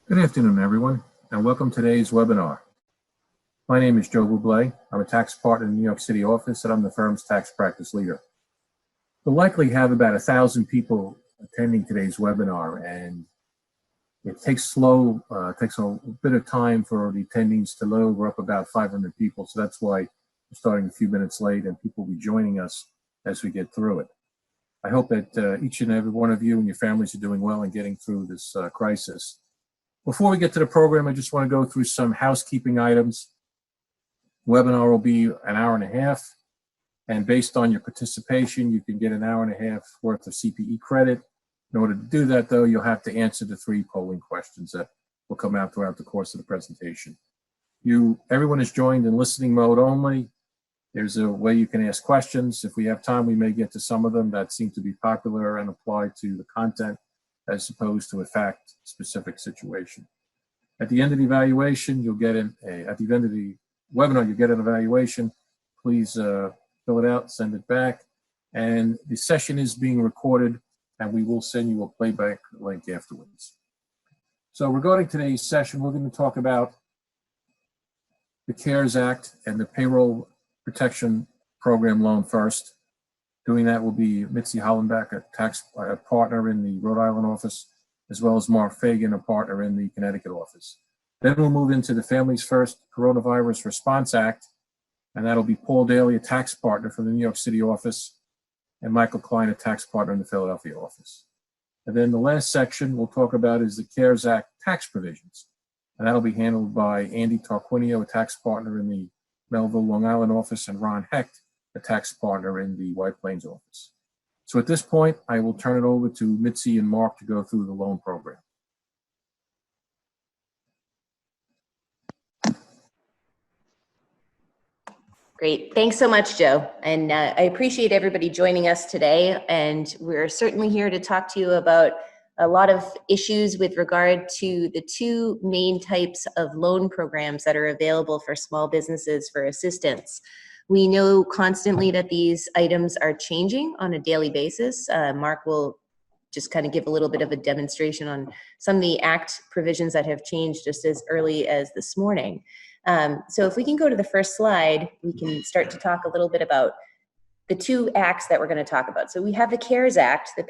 Good afternoon, everyone, and welcome to today's webinar. My name is Joe Bublé. I'm a tax partner in the New York City office, and I'm the firm's tax practice leader. We'll likely have about 1,000 people attending today's webinar, and it takes a bit of time for the attendees to load. We're up about 500 people, so that's why we're starting a few minutes late, and people will be joining us as we get through it. I hope that each and every one of you and your families are doing well and getting through this crisis. Before we get to the program, I just want to go through some housekeeping items. The webinar will be an hour and a half, and based on your participation, you can get an hour and a half worth of CPE credit. In order to do that, though, you'll have to answer the 3 polling questions that will come out throughout the course of the presentation. Everyone is joined in listening mode only. There's a way you can ask questions. If we have time, we may get to some of them that seem to be popular and apply to the content as opposed to a fact-specific situation. At the end of the evaluation, you'll get at the end of the webinar, you'll get an evaluation. Please fill it out, send it back. And the session is being recorded, and we will send you a playback link afterwards. So regarding today's session, we're going to talk about the CARES Act and the Payroll Protection Program loan first. Doing that will be Mitzi Hollenbach, a partner in the Rhode Island office, as well as Mark Fagan, a partner in the Connecticut office. Then we'll move into the Families First Coronavirus Response Act, and that'll be Paul Daly, a tax partner from the New York City office, and Michael Klein, a tax partner in the Philadelphia office. And then the last section we'll talk about is the CARES Act tax provisions, and that'll be handled by Andy Tarquinio, a tax partner in the Melville, Long Island office, and Ron Hecht, a tax partner in the White Plains office. So at this point, I will turn it over to Mitzi and Mark to go through the loan program. Great. Thanks so much, Joe. And I appreciate everybody joining us today. And we're certainly here to talk to you about a lot of issues with regard to the 2 main types of loan programs that are available for small businesses for assistance. We know constantly that these items are changing on a daily basis. Mark will just kind of give a little bit of a demonstration on some of the Act provisions that have changed just as early as this morning. So if we can go to the first slide, we can start to talk a little bit about the 2 acts that we're going to talk about. So we have the CARES Act, the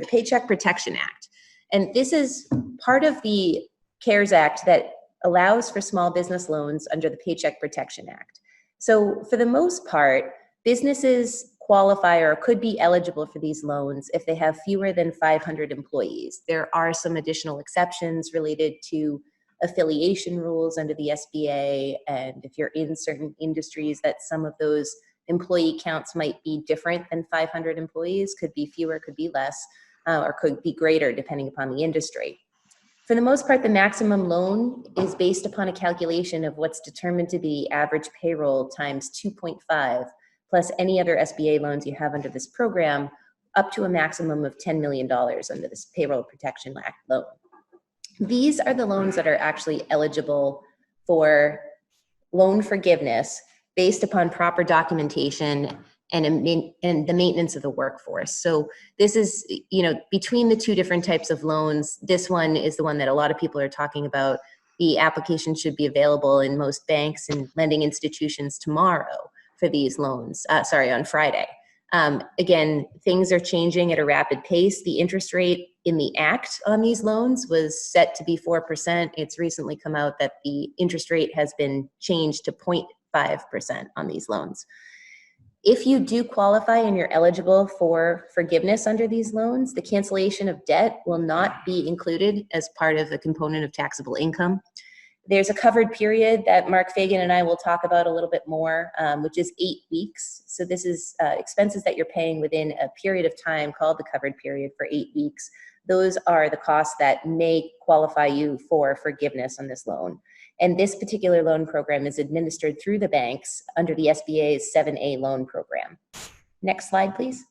Paycheck Protection Act. And this is part of the CARES Act that allows for small business loans under the Paycheck Protection Act. So for the most part, businesses qualify or could be eligible for these loans if they have fewer than 500 employees. There are some additional exceptions related to affiliation rules under the SBA, and if you're in certain industries that some of those employee counts might be different than 500 employees, could be fewer, could be less, or could be greater depending upon the industry. For the most part, the maximum loan is based upon a calculation of what's determined to be average payroll times 2.5, plus any other SBA loans you have under this program, up to a maximum of $10 million under this Payroll Protection Act loan. These are the loans that are actually eligible for loan forgiveness based upon proper documentation and the maintenance of the workforce. So this is, between the 2 different types of loans, this one is the one that a lot of people are talking about. The application should be available in most banks and lending institutions tomorrow for these loans, on Friday. Again, things are changing at a rapid pace. The interest rate in the Act on these loans was set to be 4%. It's recently come out that the interest rate has been changed to 0.5% on these loans. If you do qualify and you're eligible for forgiveness under these loans, the cancellation of debt will not be included as part of the component of taxable income. There's a covered period that Mark Fagan and I will talk about a little bit more, which is 8 weeks. So this is expenses that you're paying within a period of time called the covered period for 8 weeks. Those are the costs that may qualify you for forgiveness on this loan. And this particular loan program is administered through the banks under the SBA's 7A loan program. Next slide, please.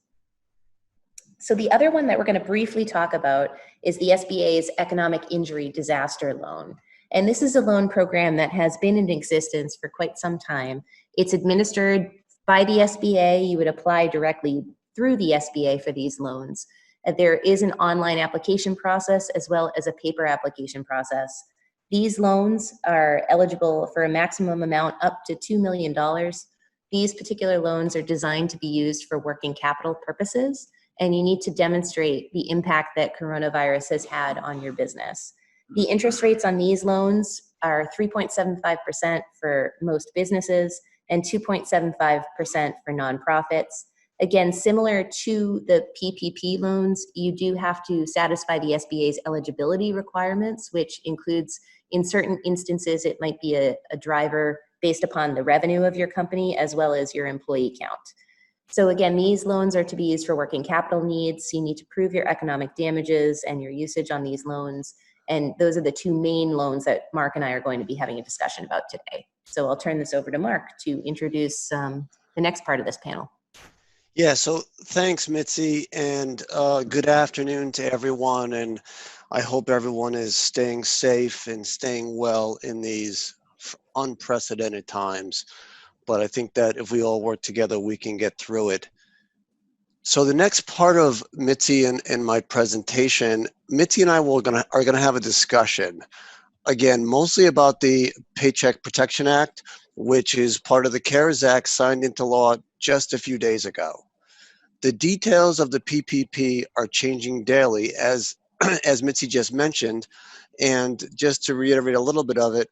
So the other one that we're going to briefly talk about is the SBA's Economic Injury Disaster Loan. And this is a loan program that has been in existence for quite some time. It's administered by the SBA. You would apply directly through the SBA for these loans. There is an online application process as well as a paper application process. These loans are eligible for a maximum amount up to $2 million. These particular loans are designed to be used for working capital purposes, and you need to demonstrate the impact that coronavirus has had on your business. The interest rates on these loans are 3.75% for most businesses and 2.75% for nonprofits. Again, similar to the PPP loans, you do have to satisfy the SBA's eligibility requirements, which includes, in certain instances, it might be a driver based upon the revenue of your company as well as your employee count. So again, these loans are to be used for working capital needs. You need to prove your economic damages and your usage on these loans. And those are the two main loans that Mark and I are going to be having a discussion about today. So I'll turn this over to Mark to introduce the next part of this panel. Yeah, so thanks, Mitzi, and good afternoon to everyone. And I hope everyone is staying safe and staying well in these unprecedented times. But I think that if we all work together, we can get through it. So the next part of Mitzi and my presentation, Mitzi and I are gonna have a discussion, again, mostly about the Paycheck Protection Act, which is part of the CARES Act signed into law just a few days ago. The details of the PPP are changing daily, as Mitzi just mentioned, and just to reiterate a little bit of it,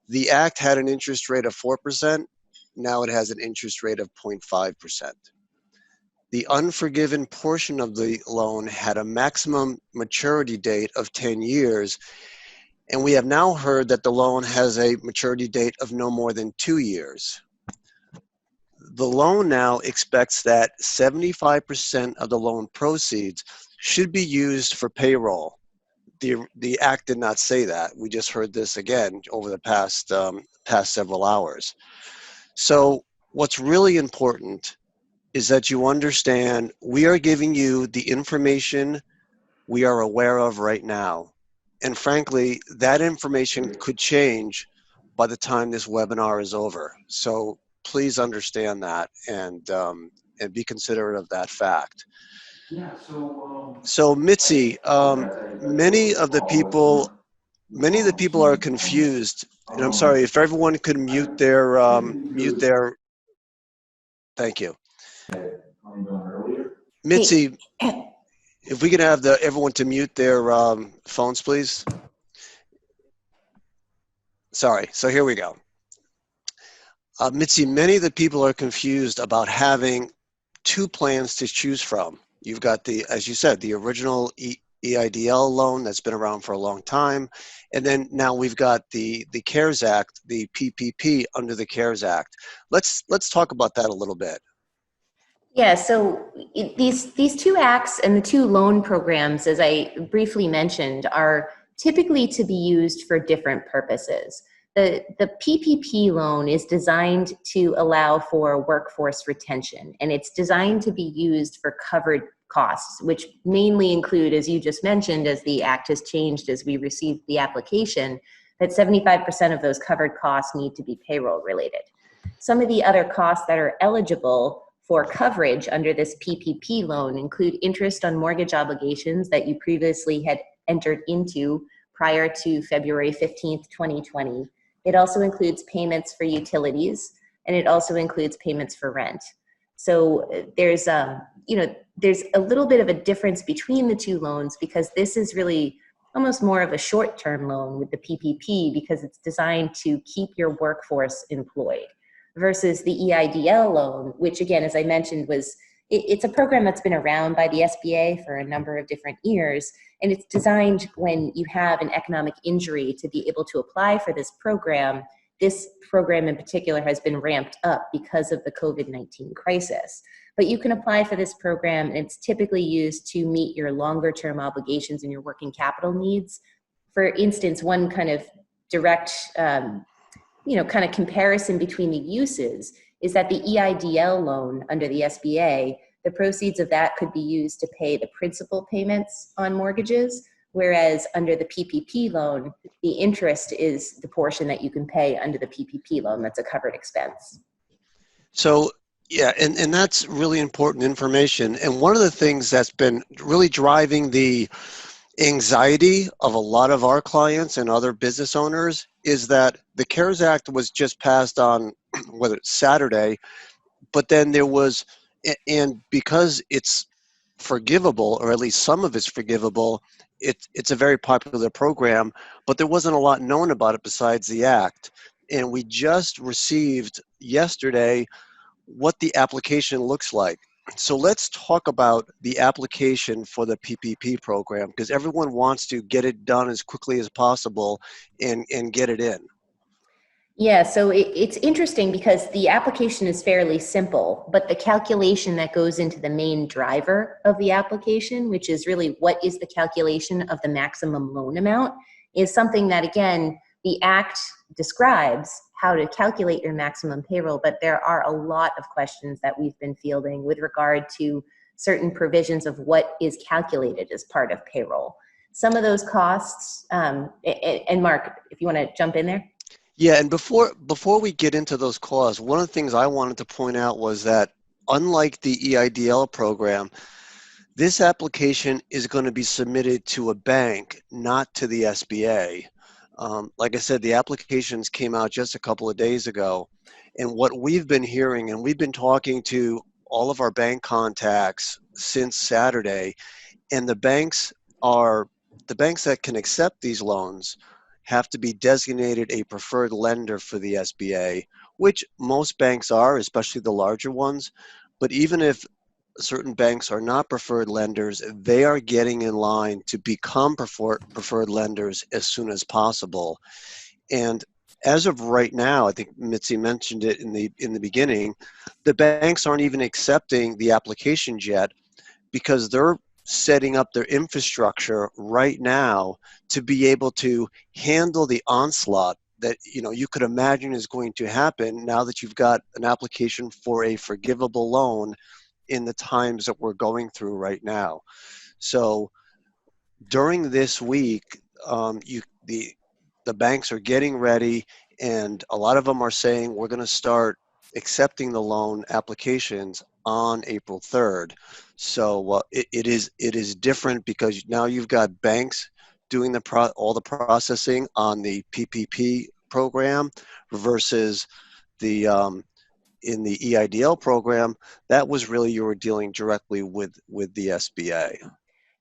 the act had an interest rate of 4%, now it has an interest rate of 0.5%. The unforgiven portion of the loan had a maximum maturity date of 10 years, and we have now heard that the loan has a maturity date of no more than 2 years. The loan now expects that 75% of the loan proceeds should be used for payroll. The act did not say that. We just heard this again over the past several hours. So what's really important is that you understand we are giving you the information we are aware of right now. And frankly, that information could change by the time this webinar is over. So please understand that and be considerate of that fact. Yeah, So Mitzi, many of the people are confused, and I'm sorry if everyone could mute their thank you. Mitzi, if we could have everyone to mute their phones, please. Sorry, so here we go. Mitzi, many of the people are confused about having two plans to choose from. You've got as you said, the original EIDL loan that's been around for a long time. And then now we've got the CARES Act, the PPP under the CARES Act. Let's talk about that a little bit. Yeah, so these two acts and the two loan programs, as I briefly mentioned, are typically to be used for different purposes. The PPP loan is designed to allow for workforce retention, and it's designed to be used for covered costs, which mainly include, as you just mentioned, as the act has changed as we received the application, that 75% of those covered costs need to be payroll related. Some of the other costs that are eligible for coverage under this PPP loan include interest on mortgage obligations that you previously had entered into prior to February 15th, 2020. It also includes payments for utilities, and it also includes payments for rent. So there's a little bit of a difference between the two loans because this is really almost more of a short-term loan with the PPP because it's designed to keep your workforce employed versus the EIDL loan, which again, as I mentioned, it's a program that's been around by the SBA for a number of different years, and it's designed when you have an economic injury to be able to apply for this program. This program in particular has been ramped up because of the COVID-19 crisis. But you can apply for this program, and it's typically used to meet your longer term obligations and your working capital needs. For instance, one kind of direct kind of comparison between the uses is that the EIDL loan under the SBA, the proceeds of that could be used to pay the principal payments on mortgages, whereas under the PPP loan, the interest is the portion that you can pay under the PPP loan that's a covered expense. So Yeah, and that's really important information. And one of the things that's been really driving the anxiety of a lot of our clients and other business owners is that the CARES Act was just passed on, whether it's Saturday, but then there was, and because it's forgivable, or at least some of it's forgivable, it's a very popular program, but there wasn't a lot known about it besides the act. And we just received yesterday what the application looks like. So let's talk about the application for the PPP program, because everyone wants to get it done as quickly as possible and get it in. Yeah, so it's interesting because the application is fairly simple, but the calculation that goes into the main driver of the application, which is really what is the calculation of the maximum loan amount, is something that, again, the Act describes how to calculate your maximum payroll, but there are a lot of questions that we've been fielding with regard to certain provisions of what is calculated as part of payroll. Some of those costs, and Mark, if you want to jump in there. Yeah, and before we get into those costs, one of the things I wanted to point out was that unlike the EIDL program, this application is going to be submitted to a bank, not to the SBA. Like I said, the applications came out just a couple of days ago, and what we've been hearing, and we've been talking to all of our bank contacts since Saturday, and the banks that can accept these loans have to be designated a preferred lender for the SBA, which most banks are, especially the larger ones. But even if certain banks are not preferred lenders, they are getting in line to become preferred lenders as soon as possible. And as of right now, I think Mitzi mentioned it in the beginning, the banks aren't even accepting the applications yet because they're setting up their infrastructure right now to be able to handle the onslaught that you could imagine is going to happen now that you've got an application for a forgivable loan in the times that we're going through right now. So during this week, the banks are getting ready, and a lot of them are saying we're going to start accepting the loan applications on April 3rd. So it is different because now you've got banks doing all the processing on the PPP program versus the in the EIDL program. That was really you were dealing directly with the SBA.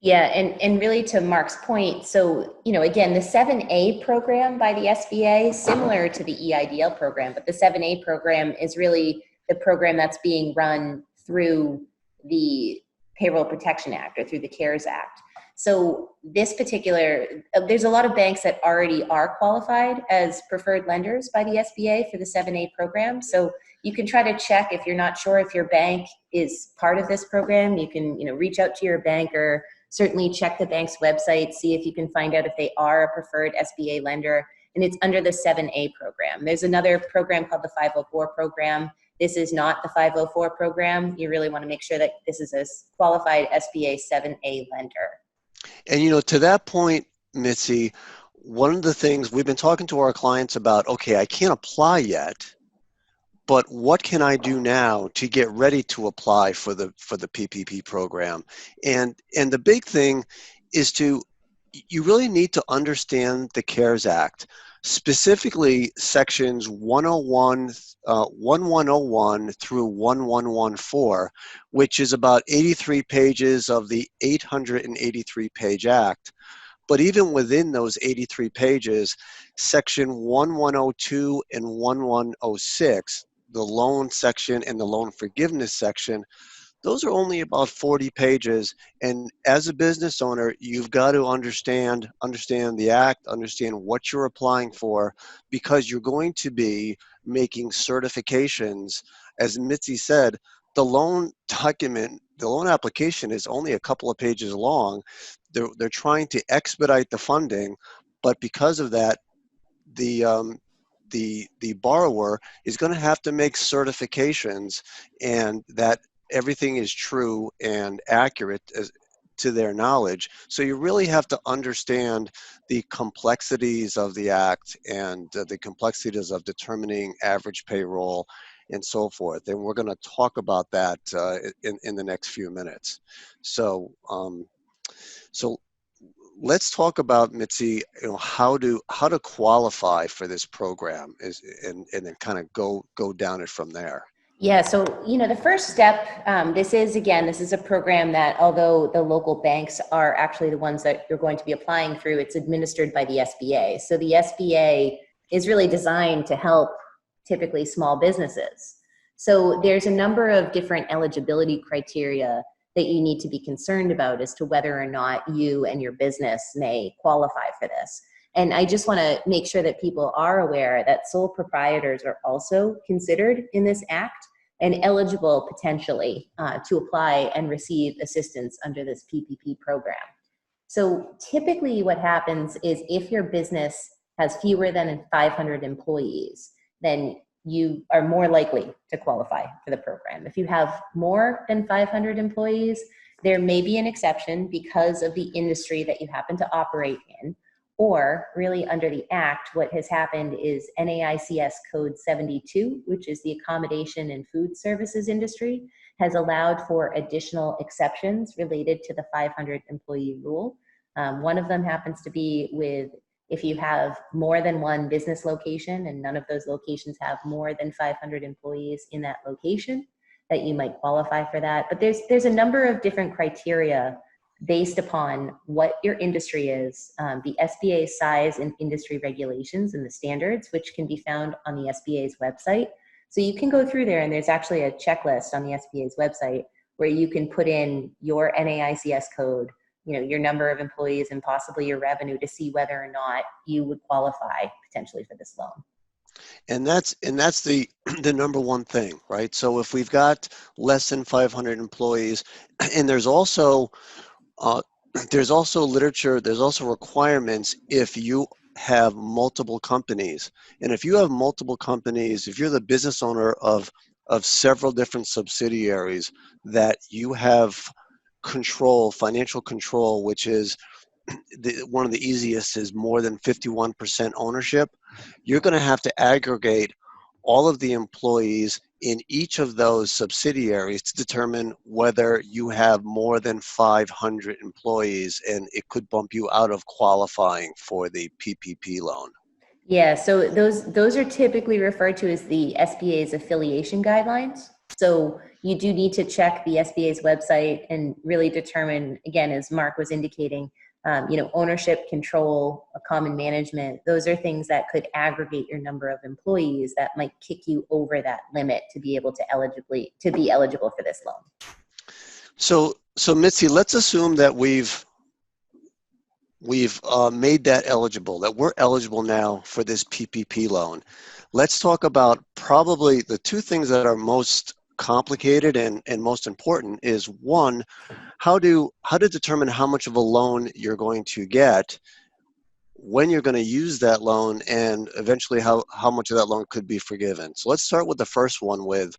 Yeah, and really to Mark's point, so, again, the 7A program by the SBA, similar to the EIDL program, but the 7A program is really the program that's being run through the Payroll Protection Act or through the CARES Act. So this particular, there's a lot of banks that already are qualified as preferred lenders by the SBA for the 7A program. So you can try to check if you're not sure if your bank is part of this program. You can, reach out to your bank or certainly check the bank's website, see if you can find out if they are a preferred SBA lender, and it's under the 7A program. There's another program called the 504 program. This is not the 504 program. You really want to make sure that this is a qualified SBA 7A lender. And to that point, Mitzi, one of the things we've been talking to our clients about, okay, I can't apply yet, but what can I do now to get ready to apply for the PPP program? And the big thing is you really need to understand the CARES Act, specifically sections 1101 through 1114, which is about 83 pages of the 883-page Act. But even within those 83 pages, section 1102 and 1106, the loan section and the loan forgiveness section, those are only about 40 pages. And as a business owner, you've got to understand the Act, understand what you're applying for, because you're going to be making certifications. As Mitzi said, the loan application is only a couple of pages long. They're trying to expedite the funding, but because of that, the borrower is going to have to make certifications, and that everything is true and accurate to their knowledge. So you really have to understand the complexities of the Act and the complexities of determining average payroll and so forth. And we're going to talk about that in the next few minutes. So, so let's talk about, Mitzi, how to qualify for this program and then kind of go down it from there. Yeah, so, the first step, this is a program that, although the local banks are actually the ones that you're going to be applying through, it's administered by the SBA. So the SBA is really designed to help typically small businesses. So there's a number of different eligibility criteria that you need to be concerned about as to whether or not you and your business may qualify for this. And I just want to make sure that people are aware that sole proprietors are also considered in this act and eligible potentially to apply and receive assistance under this PPP program. So typically what happens is if your business has fewer than 500 employees, then you are more likely to qualify for the program. If you have more than 500 employees, there may be an exception because of the industry that you happen to operate in. Or really under the act, what has happened is NAICS Code 72, which is the accommodation and food services industry, has allowed for additional exceptions related to the 500 employee rule. One of them happens to be with if you have more than one business location and none of those locations have more than 500 employees in that location, that you might qualify for that. But there's a number of different criteria based upon what your industry is, the SBA size and industry regulations and the standards, which can be found on the SBA's website. So you can go through there, and there's actually a checklist on the SBA's website where you can put in your NAICS code, your number of employees and possibly your revenue to see whether or not you would qualify potentially for this loan. And that's the number one thing, right? So if we've got less than 500 employees, and there's also literature, there's also requirements if you have multiple companies. And if you have multiple companies, if you're the business owner of several different subsidiaries, that you have financial control, which is one of the easiest, is more than 51% ownership, you're going to have to aggregate all of the employees in each of those subsidiaries to determine whether you have more than 500 employees, and it could bump you out of qualifying for the PPP loan. Yeah, so those are typically referred to as the SBA's affiliation guidelines. So you do need to check the SBA's website and really determine, again, as Mark was indicating, ownership, control, a common management. Those are things that could aggregate your number of employees that might kick you over that limit to be able to be eligible for this loan. So Mitzi, let's assume that we've made that eligible, that we're eligible now for this PPP loan. Let's talk about probably the two things that are most complicated and most important is, one, how to determine how much of a loan you're going to get, when you're going to use that loan, and eventually how much of that loan could be forgiven. So let's start with the first one, with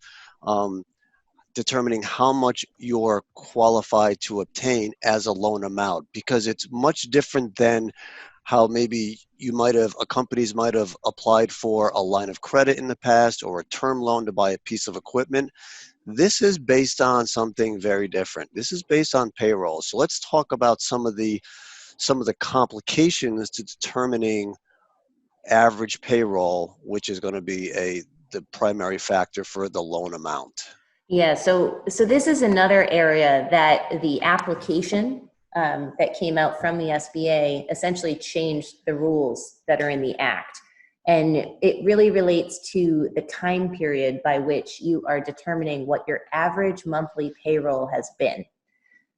determining how much you're qualified to obtain as a loan amount, because it's much different than how maybe companies might have applied for a line of credit in the past or a term loan to buy a piece of equipment. This is based on something very different. This is based on payroll. So let's talk about some of the complications to determining average payroll, which is going to be the primary factor for the loan amount. Yeah, so this is another area that the application that came out from the SBA essentially changed the rules that are in the Act. And it really relates to the time period by which you are determining what your average monthly payroll has been.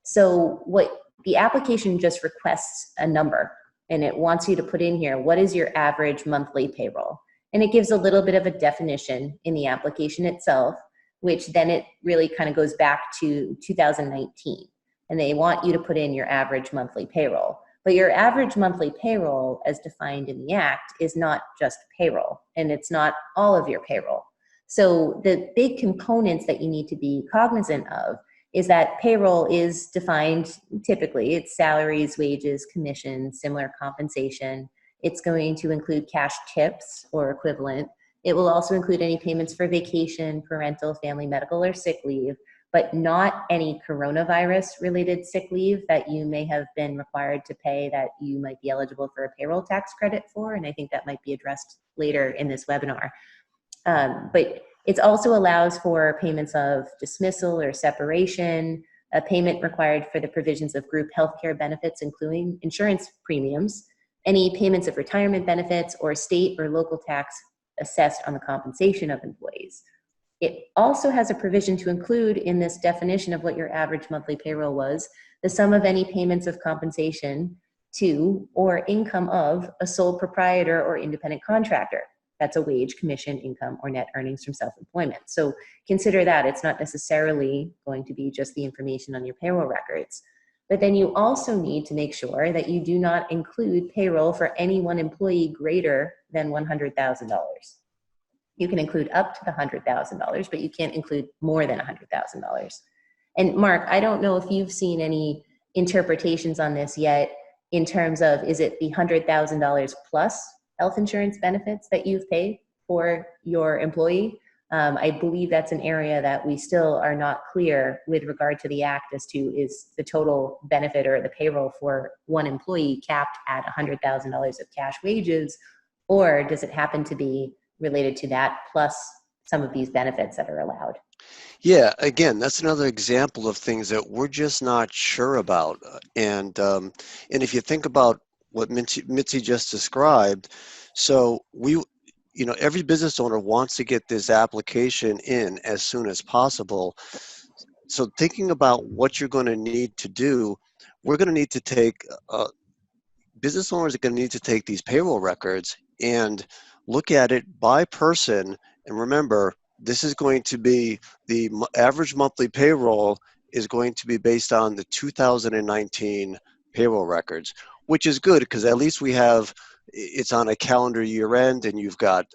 So what the application just requests a number, and it wants you to put in here, what is your average monthly payroll? And it gives a little bit of a definition in the application itself, which then it really kind of goes back to 2019. And they want you to put in your average monthly payroll. But your average monthly payroll, as defined in the Act, is not just payroll, and it's not all of your payroll. So the big components that you need to be cognizant of is that payroll is defined, typically, it's salaries, wages, commissions, similar compensation. It's going to include cash tips or equivalent. It will also include any payments for vacation, parental, family, medical, or sick leave, but not any coronavirus-related sick leave that you may have been required to pay that you might be eligible for a payroll tax credit for, and I think that might be addressed later in this webinar. But it also allows for payments of dismissal or separation, a payment required for the provisions of group healthcare benefits, including insurance premiums, any payments of retirement benefits, or state or local tax assessed on the compensation of employees. It also has a provision to include in this definition of what your average monthly payroll was, the sum of any payments of compensation to or income of a sole proprietor or independent contractor. That's a wage, commission, income, or net earnings from self-employment. So consider that. It's not necessarily going to be just the information on your payroll records. But then you also need to make sure that you do not include payroll for any one employee greater than $100,000. You can include up to the $100,000, but you can't include more than $100,000. And Mark, I don't know if you've seen any interpretations on this yet in terms of, is it the $100,000 plus health insurance benefits that you've paid for your employee? I believe that's an area that we still are not clear with regard to the Act as to, is the total benefit or the payroll for one employee capped at $100,000 of cash wages, or does it happen to be related to that plus some of these benefits that are allowed? Yeah, again, that's another example of things that we're just not sure about. And if you think about what Mitzi just described, so every business owner wants to get this application in as soon as possible. So thinking about what you're going to need to do, we're going to need to take, business owners are going to need to take these payroll records and look at it by person. And remember, this is going to be the average monthly payroll is going to be based on the 2019 payroll records, which is good because at least it's on a calendar year end, and you've got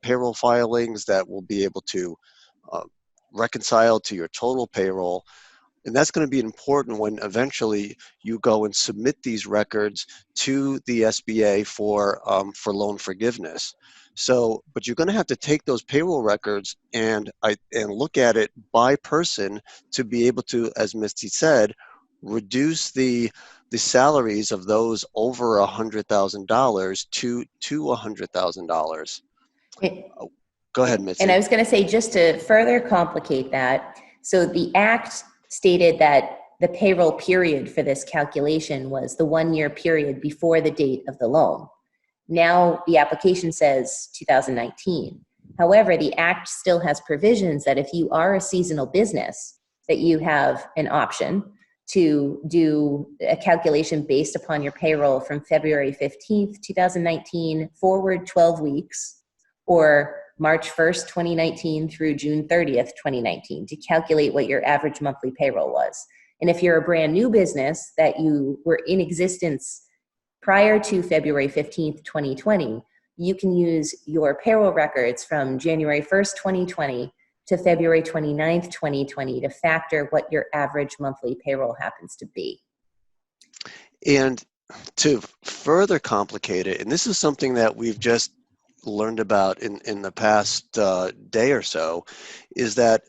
payroll filings that will be able to reconcile to your total payroll. And that's going to be important when eventually you go and submit these records to the SBA for loan forgiveness. So, but you're going to have to take those payroll records and look at it by person to be able to, as Misty said, reduce the salaries of those over $100,000 to $100,000. Go ahead, Mitzi. And I was going to say, just to further complicate that, so the Act stated that the payroll period for this calculation was the 1 year period before the date of the loan. Now the application says 2019. However, the Act still has provisions that if you are a seasonal business, that you have an option to do a calculation based upon your payroll from February 15th, 2019 forward 12 weeks, or March 1st, 2019 through June 30th, 2019 to calculate what your average monthly payroll was. And if you're a brand new business that you were in existence prior to February 15th, 2020, you can use your payroll records from January 1st, 2020 to February 29th, 2020 to factor what your average monthly payroll happens to be. And to further complicate it, and this is something that we've just learned about in the past day or so, is that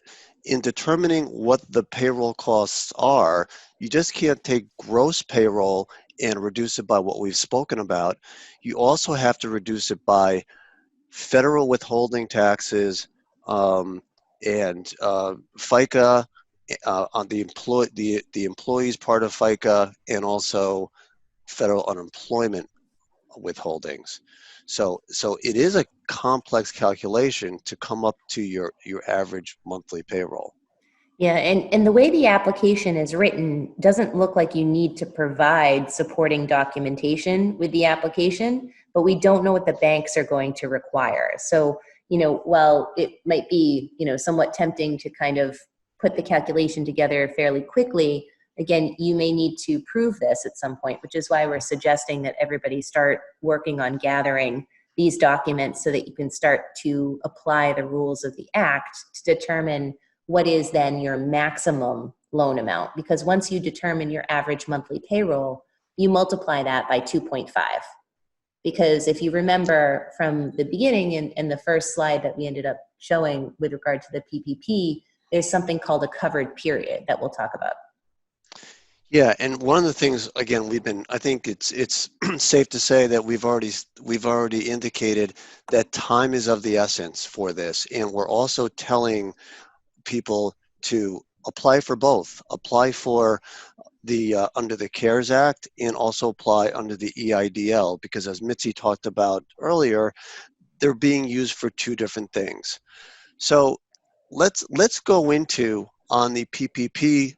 in determining what the payroll costs are, you just can't take gross payroll and reduce it by what we've spoken about. You also have to reduce it by federal withholding taxes and FICA on the employees part of FICA, and also federal unemployment withholdings. So it is a complex calculation to come up to your average monthly payroll. Yeah, and the way the application is written doesn't look like you need to provide supporting documentation with the application, but we don't know what the banks are going to require. So, while it might be, somewhat tempting to kind of put the calculation together fairly quickly, again, you may need to prove this at some point, which is why we're suggesting that everybody start working on gathering these documents so that you can start to apply the rules of the Act to determine what is then your maximum loan amount. Because once you determine your average monthly payroll, you multiply that by 2.5. Because if you remember from the beginning and the first slide that we ended up showing with regard to the PPP, there's something called a covered period that we'll talk about. Yeah, and one of the things, again, I think it's safe to say that we've already indicated that time is of the essence for this, and we're also telling people to apply for both. Apply for the under the CARES Act and also apply under the EIDL, because as Mitzi talked about earlier, they're being used for two different things. So let's go into on the PPP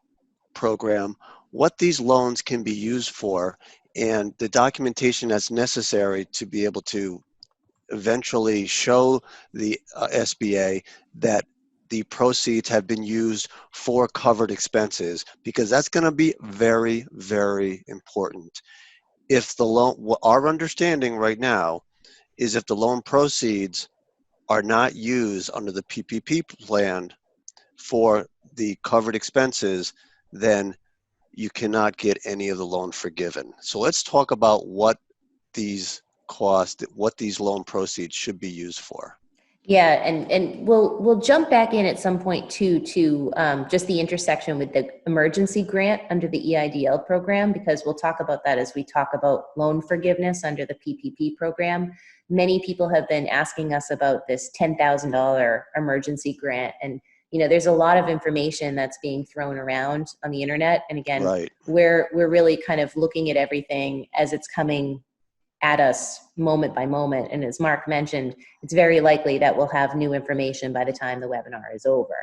program what these loans can be used for and the documentation that's necessary to be able to eventually show the SBA that the proceeds have been used for covered expenses, because that's going to be very, very important. If the loan, our understanding right now is if the loan proceeds are not used under the PPP plan for the covered expenses, then you cannot get any of the loan forgiven. So let's talk about what these what these loan proceeds should be used for. Yeah, and we'll jump back in at some point too to just the intersection with the emergency grant under the EIDL program, because we'll talk about that as we talk about loan forgiveness under the PPP program. Many people have been asking us about this $10,000 emergency grant, and there's a lot of information that's being thrown around on the internet. And again, right, we're really kind of looking at everything as it's coming at us moment by moment. And as Mark mentioned, it's very likely that we'll have new information by the time the webinar is over.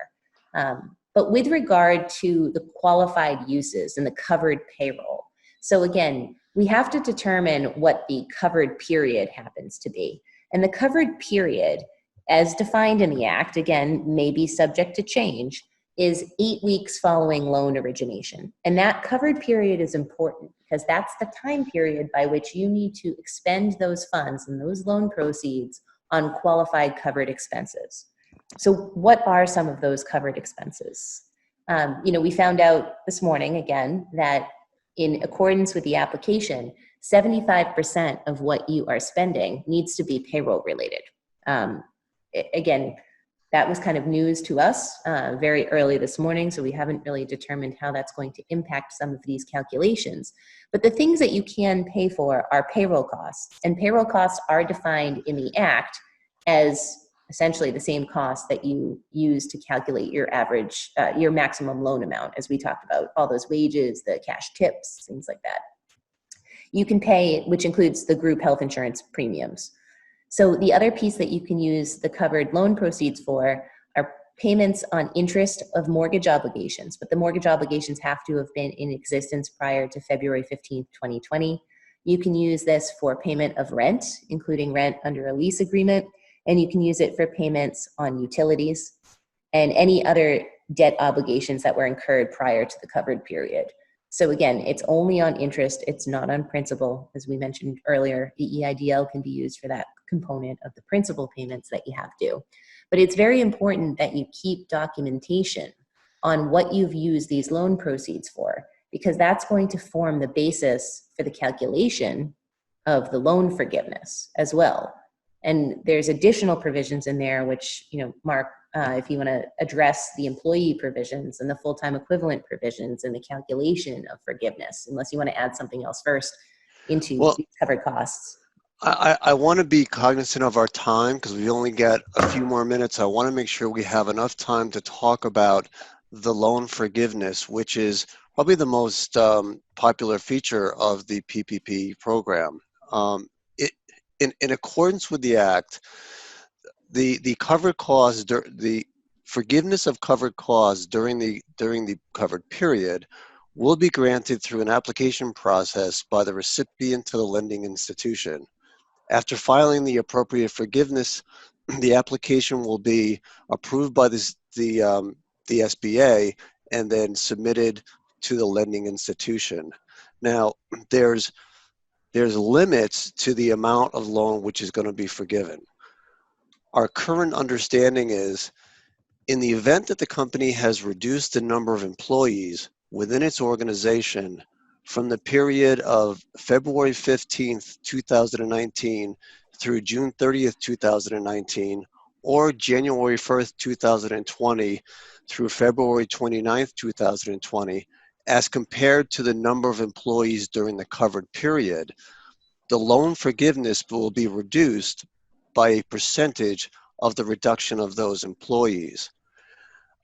But with regard to the qualified uses and the covered payroll, so again, we have to determine what the covered period happens to be. And the covered period, as defined in the Act, again, may be subject to change, is 8 weeks following loan origination. And that covered period is important because that's the time period by which you need to expend those funds and those loan proceeds on qualified covered expenses. So what are some of those covered expenses? We found out this morning, again, that in accordance with the application, 75% of what you are spending needs to be payroll related. Again, that was kind of news to us very early this morning, so we haven't really determined how that's going to impact some of these calculations. But the things that you can pay for are payroll costs, and payroll costs are defined in the Act as essentially the same cost that you use to calculate your average, your maximum loan amount, as we talked about, all those wages, the cash tips, things like that. You can pay, which includes the group health insurance premiums. So the other piece that you can use the covered loan proceeds for are payments on interest of mortgage obligations, but the mortgage obligations have to have been in existence prior to February 15th, 2020. You can use this for payment of rent, including rent under a lease agreement, and you can use it for payments on utilities and any other debt obligations that were incurred prior to the covered period. So again, it's only on interest, it's not on principal. As we mentioned earlier, the EIDL can be used for that component of the principal payments that you have due. But it's very important that you keep documentation on what you've used these loan proceeds for, because that's going to form the basis for the calculation of the loan forgiveness as well. And there's additional provisions in there, which, Mark, if you want to address the employee provisions and the full-time equivalent provisions and the calculation of forgiveness, unless you want to add something else first into these covered costs. I want to be cognizant of our time because we only got a few more minutes. I want to make sure we have enough time to talk about the loan forgiveness, which is probably the most popular feature of the PPP program. In accordance with the Act, the covered costs, the forgiveness of covered costs during the covered period will be granted through an application process by the recipient to the lending institution. After filing the appropriate forgiveness, the application will be approved by the SBA and then submitted to the lending institution. Now, there's limits to the amount of loan which is going to be forgiven. Our current understanding is, in the event that the company has reduced the number of employees within its organization from the period of February 15th, 2019 through June 30th, 2019, or January 1st, 2020 through February 29th, 2020, as compared to the number of employees during the covered period, the loan forgiveness will be reduced by a percentage of the reduction of those employees.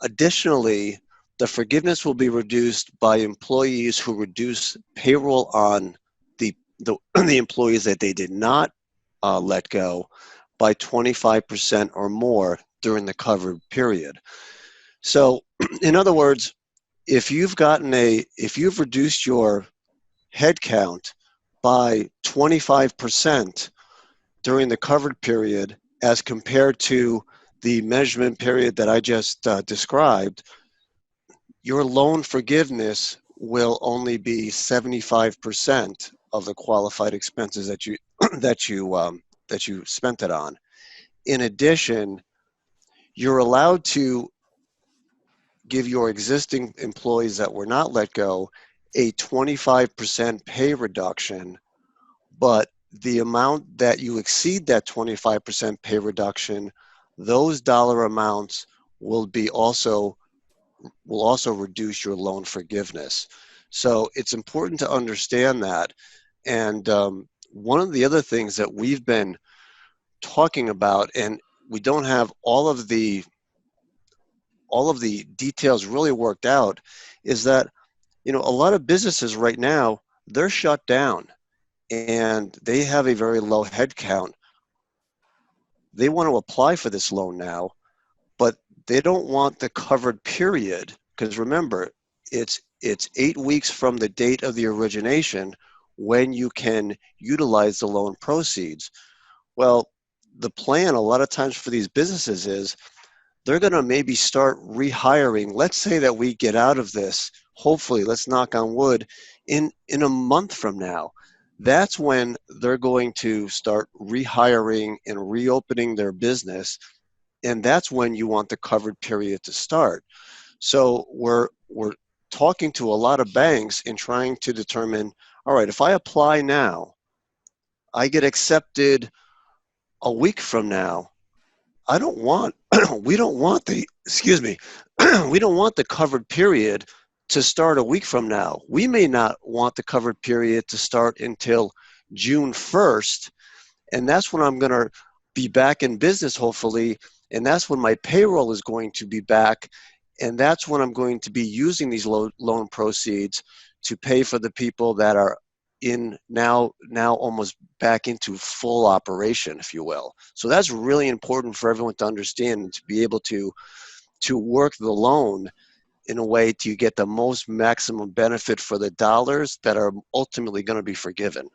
Additionally, the forgiveness will be reduced by employees who reduce payroll on the the employees that they did not let go by 25% or more during the covered period. So, in other words, if you've reduced your headcount by 25% during the covered period as compared to the measurement period that I just described, your loan forgiveness will only be 75% of the qualified expenses that you that you spent it on. In addition, you're allowed to give your existing employees that were not let go a 25% pay reduction, but the amount that you exceed that 25% pay reduction, those dollar amounts will also reduce your loan forgiveness. So it's important to understand that. And one of the other things that we've been talking about, and we don't have all of the details really worked out, is that, you know, a lot of businesses right now, they're shut down and they have a very low head count. They want to apply for this loan now, but they don't want the covered period, because remember, it's 8 weeks from the date of the origination when you can utilize the loan proceeds. Well, the plan a lot of times for these businesses is they're going to maybe start rehiring. Let's say that we get out of this, hopefully, let's knock on wood, in a month from now. That's when they're going to start rehiring and reopening their business, and that's when you want the covered period to start. So we're talking to a lot of banks and trying to determine, all right, if I apply now, I get accepted a week from now. I don't want, we don't want the, excuse me, we don't want the covered period to start a week from now. We may not want the covered period to start until June 1st, and that's when I'm going to be back in business, hopefully, and that's when my payroll is going to be back, and that's when I'm going to be using these loan proceeds to pay for the people that are in now almost back into full operation, if you will. So that's really important for everyone to understand and to be able to work the loan in a way to get the most maximum benefit for the dollars that are ultimately going to be forgiven.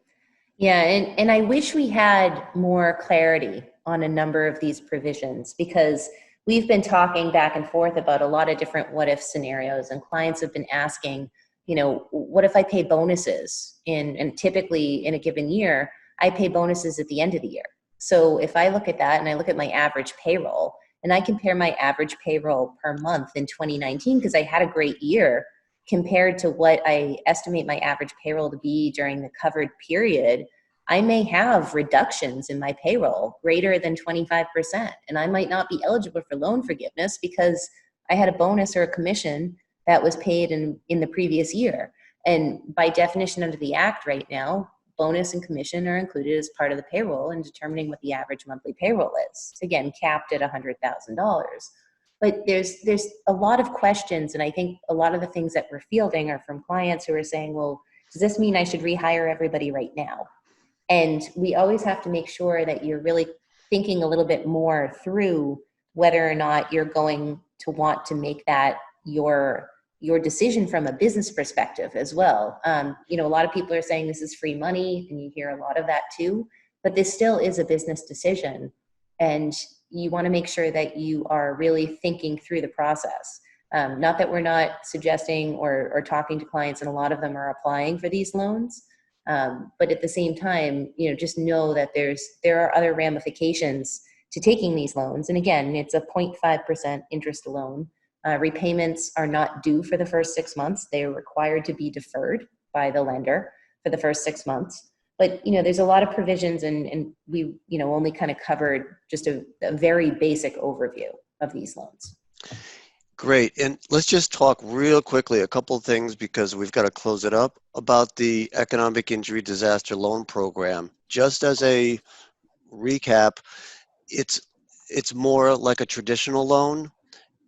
Yeah, and I wish we had more clarity on a number of these provisions, because we've been talking back and forth about a lot of different what if scenarios, and clients have been asking, you know, what if I pay bonuses and typically in a given year, I pay bonuses at the end of the year. So if I look at that and I look at my average payroll and I compare my average payroll per month in 2019, because I had a great year, compared to what I estimate my average payroll to be during the covered period, I may have reductions in my payroll greater than 25%. And I might not be eligible for loan forgiveness because I had a bonus or a commission that was paid in the previous year. And by definition under the Act right now, bonus and commission are included as part of the payroll in determining what the average monthly payroll is. Again, capped at $100,000. But there's a lot of questions, and I think a lot of the things that we're fielding are from clients who are saying, well, does this mean I should rehire everybody right now? And we always have to make sure that you're really thinking a little bit more through whether or not you're going to want to make that your decision from a business perspective as well. You know, a lot of people are saying this is free money, and you hear a lot of that too, but this still is a business decision. And you want to make sure that you are really thinking through the process. Not that we're not suggesting or talking to clients, and a lot of them are applying for these loans. But at the same time, you know, just know that there are other ramifications to taking these loans. And again, it's a 0.5% interest loan. Repayments are not due for the first 6 months. They are required to be deferred. by the lender for the first 6 months. But, there's a lot of provisions, and we, only kind of covered just a very basic overview of these loans. Great. And let's just talk real quickly, a couple of things, because we've got to close it up, about the Economic Injury Disaster Loan Program. Just as a recap, it's more like a traditional loan.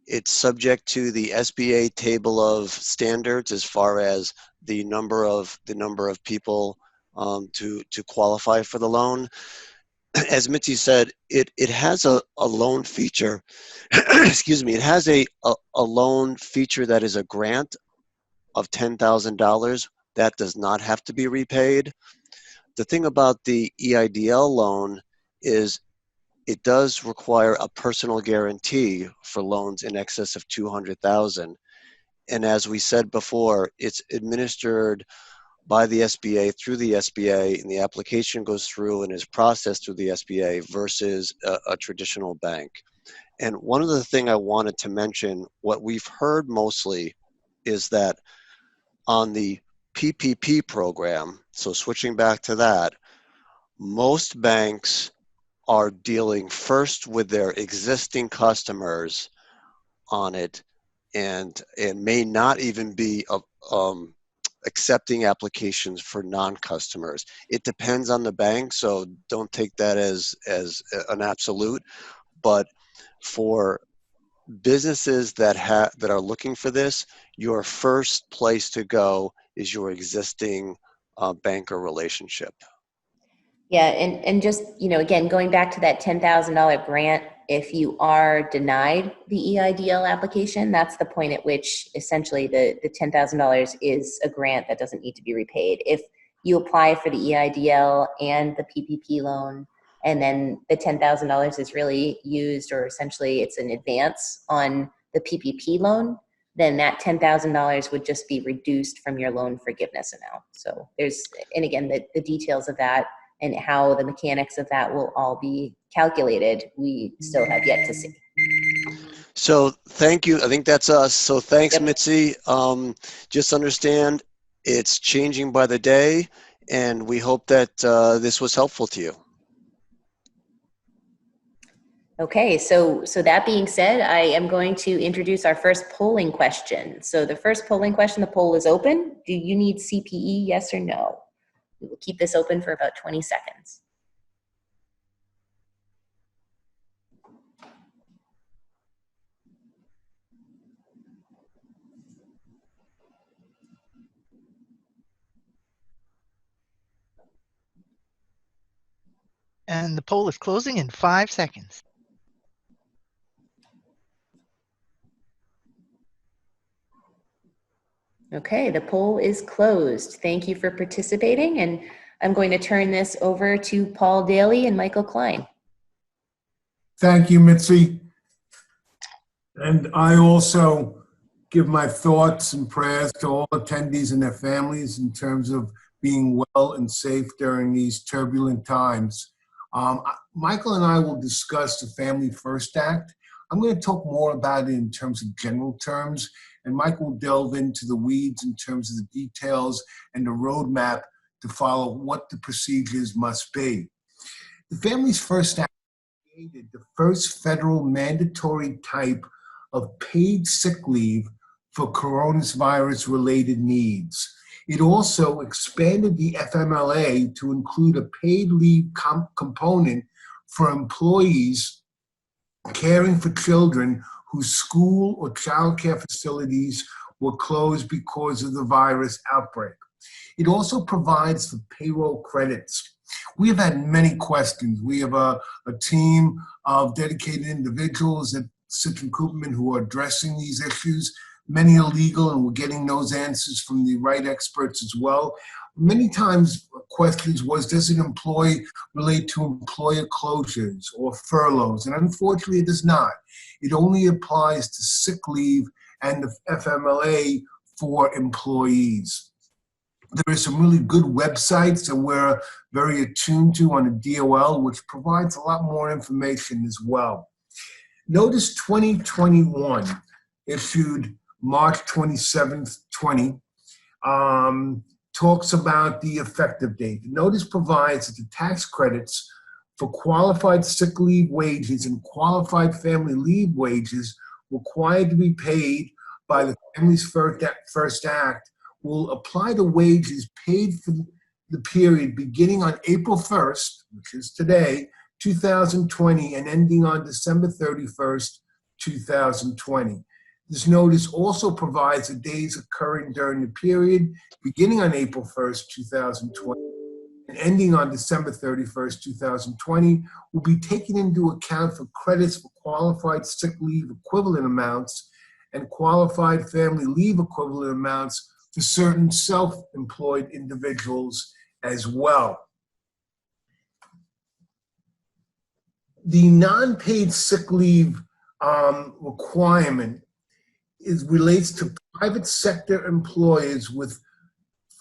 It's subject to the SBA table of standards as far as the number of people to qualify for the loan. As Mitzi said, it has a loan feature. Excuse me. It has a loan feature that is a grant of $10,000 that does not have to be repaid. The thing about the EIDL loan is it does require a personal guarantee for loans in excess of $200,000. And as we said before, it's administered by the SBA through the SBA, and the application goes through and is processed through the SBA versus a traditional bank. And one of the things I wanted to mention, what we've heard mostly is that on the PPP program, so switching back to that, most banks are dealing first with their existing customers on it, and may not even be accepting applications for non-customers. It depends on the bank, so don't take that as an absolute. But for businesses that are looking for this, your first place to go is your existing banker relationship. Yeah, and just, again, going back to that $10,000 grant, if you are denied the EIDL application, that's the point at which essentially the $10,000 is a grant that doesn't need to be repaid. If you apply for the EIDL and the PPP loan, and then the $10,000 is really used, or essentially it's an advance on the PPP loan, then that $10,000 would just be reduced from your loan forgiveness amount. So and again, the details of that and how the mechanics of that will all be calculated, we still have yet to see. So thank you. I think that's us. So thanks, Yep. Mitzi. Just understand it's changing by the day, and we hope that this was helpful to you. Okay, so that being said, I am going to introduce our first polling question. So the first polling question, the poll is open. Do you need CPE, yes or no? We will keep this open for about 20 seconds. And the poll is closing in 5 seconds. Okay, the poll is closed. Thank you for participating, and I'm going to turn this over to Paul Daly and Michael Klein. Thank you, Mitzi. And I also give my thoughts and prayers to all attendees and their families in terms of being well and safe during these turbulent times. Michael and I will discuss the Family First Act. I'm going to talk more about it in terms of general terms, and Mike will delve into the weeds in terms of the details and the roadmap to follow what the procedures must be. The Families First Act created the first federal mandatory type of paid sick leave for coronavirus-related needs. It also expanded the FMLA to include a paid leave component for employees caring for children whose school or child care facilities were closed because of the virus outbreak. It also provides for payroll credits. We have had many questions. We have a team of dedicated individuals at Citron Koopman who are addressing these issues. Many are legal, and we're getting those answers from the right experts as well. Many times questions was, does an employee relate to employer closures or furloughs? And unfortunately, it does not. It only applies to sick leave and the FMLA for employees. There are some really good websites that we're very attuned to on the DOL, which provides a lot more information as well. Notice 2021, issued March 27th, 20, talks about the effective date. The notice provides that the tax credits for qualified sick leave wages and qualified family leave wages required to be paid by the Families First Act will apply to wages paid for the period beginning on April 1st, which is today, 2020, and ending on December 31st, 2020. This notice also provides the days occurring during the period beginning on April 1st, 2020, and ending on December 31st, 2020, will be taken into account for credits for qualified sick leave equivalent amounts and qualified family leave equivalent amounts for certain self-employed individuals as well. The non-paid sick leave requirement relates to private sector employers with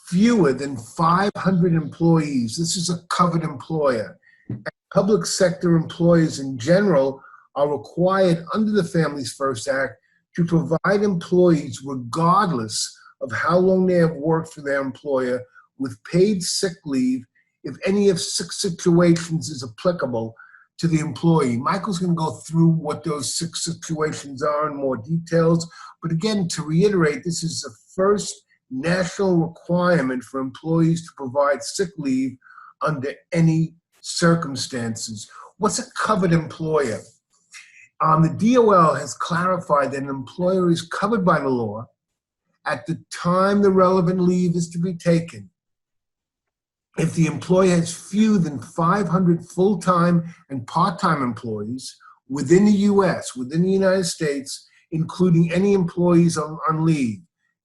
fewer than 500 employees. This is a covered employer. And public sector employers in general are required under the Families First Act to provide employees, regardless of how long they have worked for their employer, with paid sick leave if any of 6 situations is applicable to the employee. Michael's going to go through what those 6 situations are in more details. But again, to reiterate, this is the first national requirement for employees to provide sick leave under any circumstances. What's a covered employer? The DOL has clarified that an employer is covered by the law at the time the relevant leave is to be taken if the employer has fewer than 500 full-time and part-time employees within the U.S., within the United States, including any employees on leave,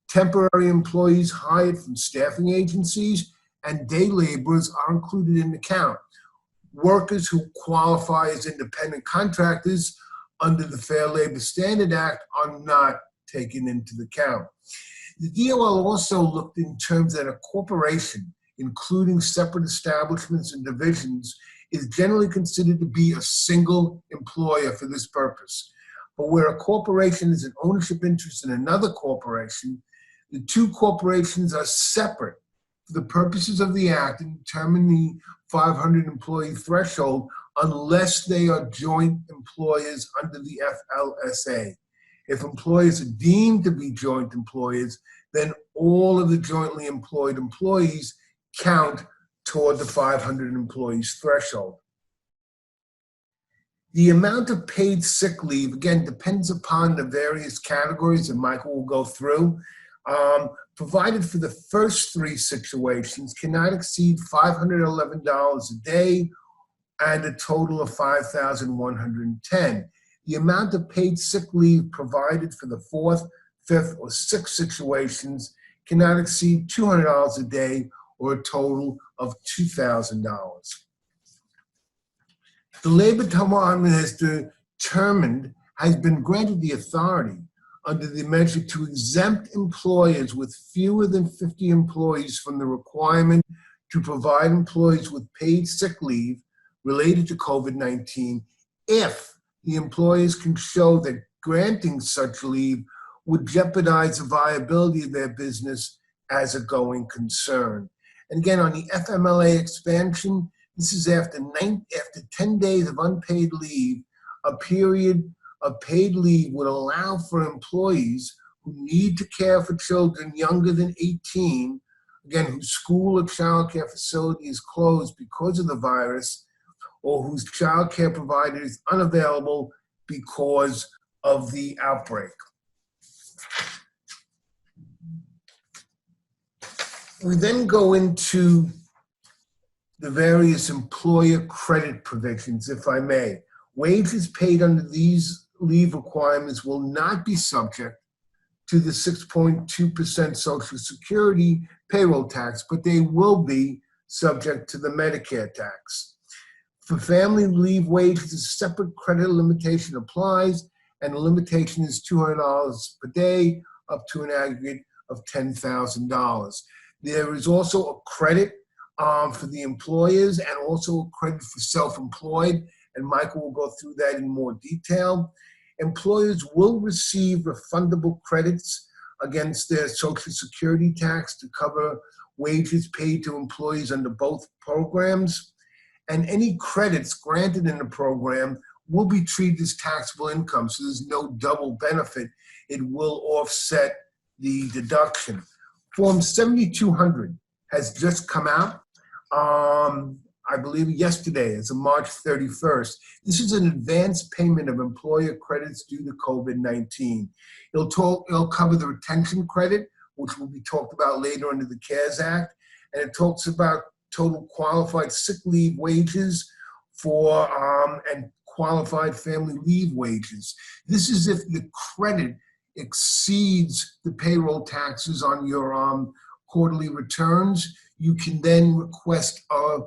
temporary employees hired from staffing agencies, and day laborers are included in the count. Workers who qualify as independent contractors under the Fair Labor Standards Act are not taken into the count. The DOL also looked in terms that a corporation, including separate establishments and divisions, is generally considered to be a single employer for this purpose. But where a corporation is an ownership interest in another corporation, the 2 corporations are separate for the purposes of the Act and determine the 500 employee threshold unless they are joint employers under the FLSA. If employers are deemed to be joint employers, then all of the jointly employed employees count toward the 500 employees threshold. The amount of paid sick leave, again, depends upon the various categories that Michael will go through. Provided for the first 3 situations cannot exceed $511 a day and a total of $5,110. The amount of paid sick leave provided for the 4th, 5th, or 6th situations cannot exceed $200 a day or a total of $2,000. The Labor Department has been granted the authority under the measure to exempt employers with fewer than 50 employees from the requirement to provide employees with paid sick leave related to COVID-19 if the employers can show that granting such leave would jeopardize the viability of their business as a going concern. And again, on the FMLA expansion, this is after 10 days of unpaid leave, a period of paid leave would allow for employees who need to care for children younger than 18, again, whose school or child care facility is closed because of the virus, or whose child care provider is unavailable because of the outbreak. We then go into the various employer credit provisions, if I may. Wages paid under these leave requirements will not be subject to the 6.2% Social Security payroll tax, but they will be subject to the Medicare tax. For family leave wages, a separate credit limitation applies, and the limitation is $200 per day, up to an aggregate of $10,000. There is also a credit for the employers and also a credit for self-employed, and Michael will go through that in more detail. Employers will receive refundable credits against their Social Security tax to cover wages paid to employees under both programs, and any credits granted in the program will be treated as taxable income, so there's no double benefit. It will offset the deduction. Form 7200 has just come out, I believe yesterday, as of March 31st. This is an advance payment of employer credits due to COVID-19. It'll cover the retention credit, which will be talked about later under the CARES Act, and it talks about total qualified sick leave wages and qualified family leave wages. This is if the credit exceeds the payroll taxes on your quarterly returns. You can then request a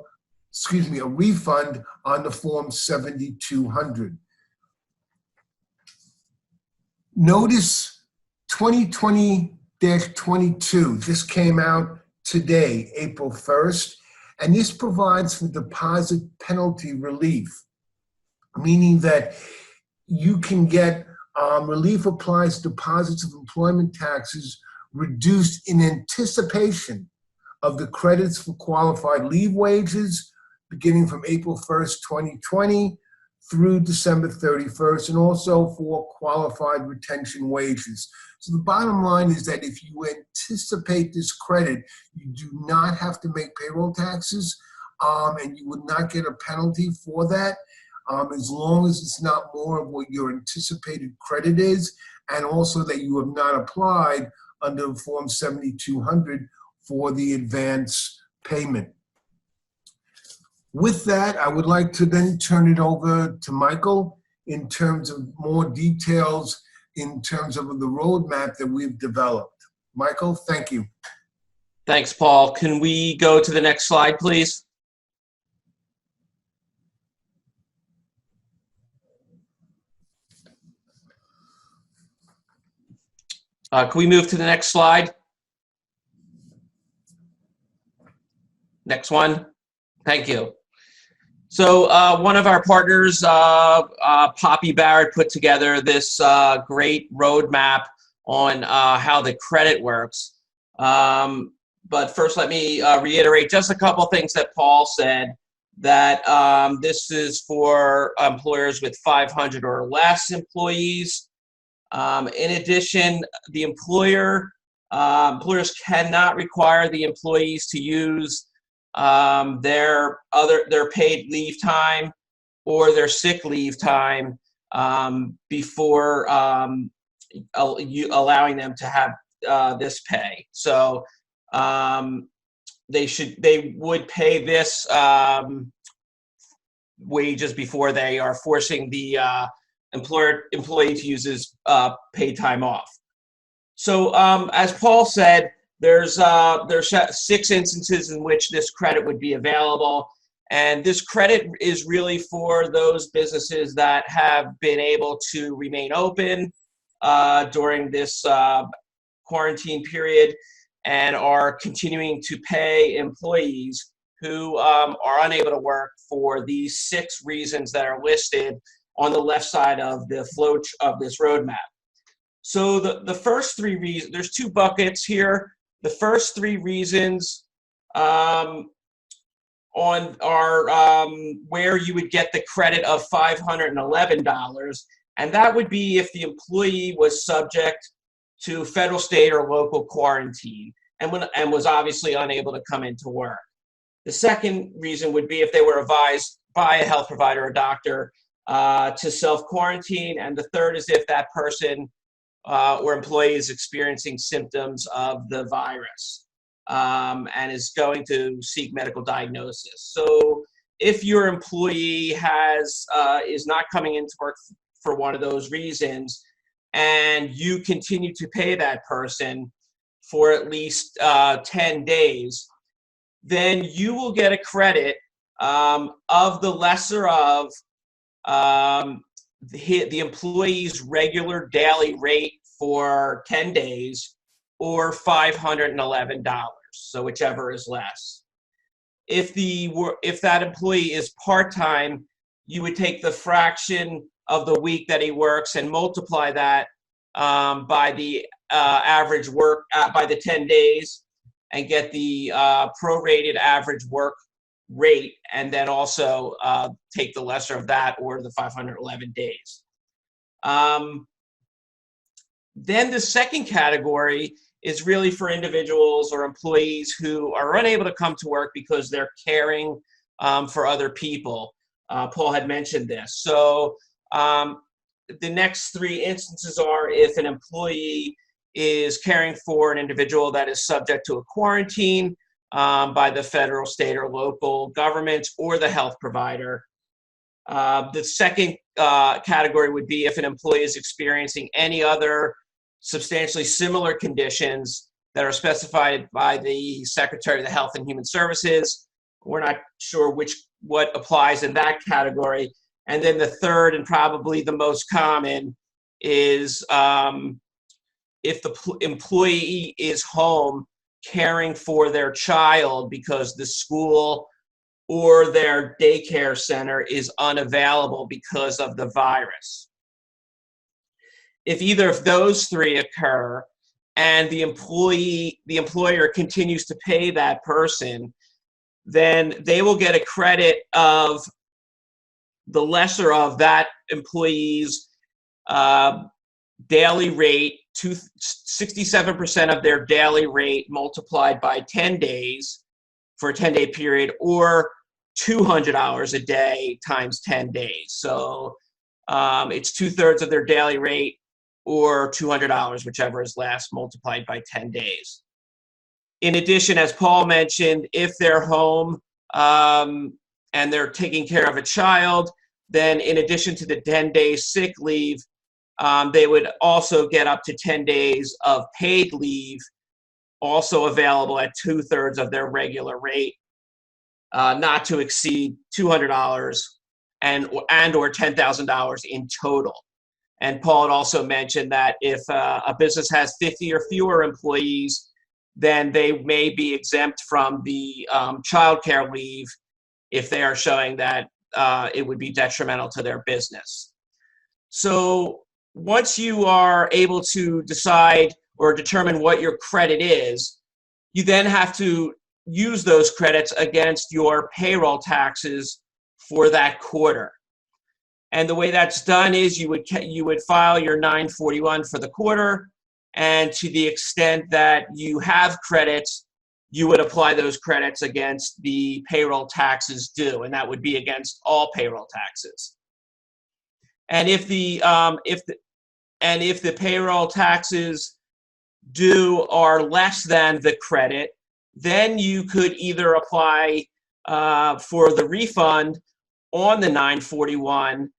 refund on the Form 7200. Notice 2020-22. This came out today, April 1st, and this provides for deposit penalty relief, meaning that you can get relief applies deposits of employment taxes reduced in anticipation of the credits for qualified leave wages beginning from April 1st, 2020 through December 31st, and also for qualified retention wages. So the bottom line is that if you anticipate this credit, you do not have to make payroll taxes, and you would not get a penalty for that, as long as it's not more of what your anticipated credit is, and also that you have not applied under Form 7200 for the advance payment. With that, I would like to then turn it over to Michael in terms of more details in terms of the roadmap that we've developed. Michael, thank you. Thanks, Paul. Can we go to the next slide, please? Can we move to the next slide? Next one. Thank you. So one of our partners, Poppy Barrett, put together this great roadmap on how the credit works. But first, let me reiterate just a couple things that Paul said, that this is for employers with 500 or less employees. In addition, the employers cannot require the employees to use their paid leave time or their sick leave time before allowing them to have this pay. So they would pay this wages before they are forcing the employee to use his paid time off. So as Paul said, there's 6 instances in which this credit would be available, and this credit is really for those businesses that have been able to remain open during this quarantine period and are continuing to pay employees who are unable to work for these 6 reasons that are listed on the left side of the flow of this roadmap. So the first 3 reasons, there's 2 buckets here. The first 3 reasons are where you would get the credit of $511, and that would be if the employee was subject to federal, state, or local quarantine and was obviously unable to come into work. The second reason would be if they were advised by a health provider or doctor to self-quarantine, and the third is if that person or employee is experiencing symptoms of the virus and is going to seek medical diagnosis. So if your employee is not coming into work for one of those reasons, and you continue to pay that person for at least 10 days, then you will get a credit of the lesser of the employee's regular daily rate for 10 days or $511, so whichever is less. If that employee is part-time, you would take the fraction of the week that he works and multiply that by the average work by the 10 days, and get the prorated average work rate, and then also take the lesser of that, or the 511 days. Then the second category is really for individuals or employees who are unable to come to work because they're caring for other people. Paul had mentioned this. So the next three instances are if an employee is caring for an individual that is subject to a quarantine by the federal, state, or local governments or the health provider. The second category would be if an employee is experiencing any other substantially similar conditions that are specified by the Secretary of the Health and Human Services. We're not sure what applies in that category. And then the third, and probably the most common, is if the employee is home caring for their child because the school or their daycare center is unavailable because of the virus. If either of those three occur and the employer continues to pay that person, then they will get a credit of the lesser of that employee's daily rate, 67% of their daily rate multiplied by 10 days for a 10-day period, or 200 hours a day times 10 days. So it's 2/3 of their daily rate or 200 hours, whichever is less, multiplied by 10 days. In addition, as Paul mentioned, if they're home and they're taking care of a child, then in addition to the 10-day sick leave, they would also get up to 10 days of paid leave, also available at 2/3 of their regular rate, not to exceed $200 and or $10,000 in total. And Paul had also mentioned that if a business has 50 or fewer employees, then they may be exempt from the childcare leave if they are showing that it would be detrimental to their business. So once you are able to decide or determine what your credit is, you then have to use those credits against your payroll taxes for that quarter. And the way that's done is you would file your 941 for the quarter, and to the extent that you have credits, you would apply those credits against the payroll taxes due, and that would be against all payroll taxes. And if the payroll taxes due are less than the credit, then you could either apply for the refund on the 941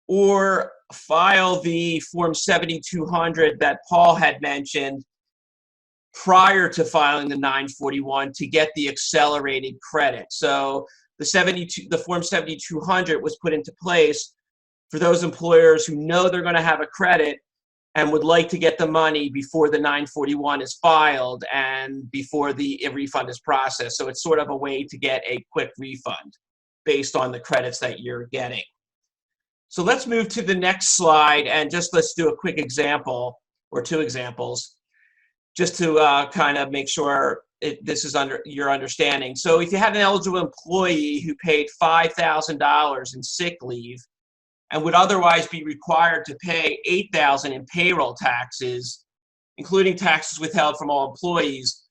or file the Form 7200 that Paul had mentioned prior to filing the 941 to get the accelerated credit. So the Form 7200 was put into place for those employers who know they're going to have a credit and would like to get the money before the 941 is filed and before the refund is processed. So it's sort of a way to get a quick refund based on the credits that you're getting. So let's move to the next slide, and let's do a quick example or two examples just to kind of make sure this is under your understanding. So if you have an eligible employee who paid $5,000 in sick leave and would otherwise be required to pay $8,000 in payroll taxes, including taxes withheld from all employees,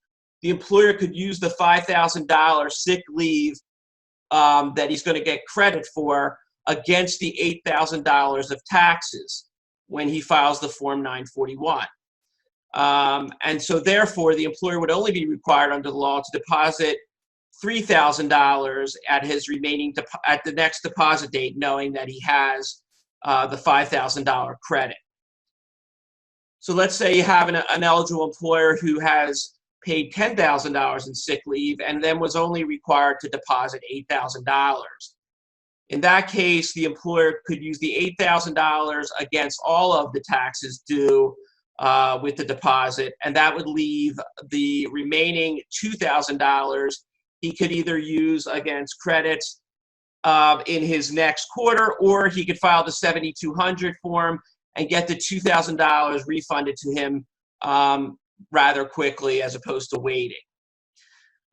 the employer could use the $5,000 sick leave that he's going to get credit for against the $8,000 of taxes when he files the Form 941. And so therefore, the employer would only be required under the law to deposit $3,000 at his remaining at the next deposit date, knowing that he has the $5,000 credit. So let's say you have an eligible employer who has paid $10,000 in sick leave and then was only required to deposit $8,000. In that case, the employer could use the $8,000 against all of the taxes due with the deposit, and that would leave the remaining $2,000 he could either use against credits in his next quarter, or he could file the 7200 form and get the $2,000 refunded to him rather quickly as opposed to waiting.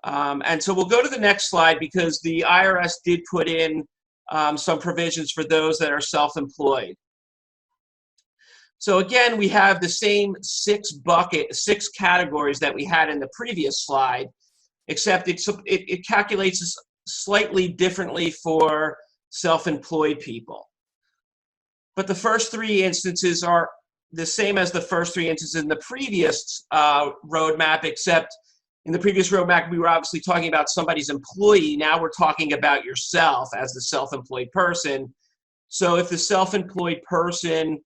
And so we'll go to the next slide because the IRS did put in some provisions for those that are self-employed. So again, we have the same six categories that we had in the previous slide, except it calculates slightly differently for self-employed people. But the first three instances are the same as the first three instances in the previous roadmap, except in the previous roadmap, we were obviously talking about somebody's employee. Now we're talking about yourself as the self-employed person. So if the self-employed person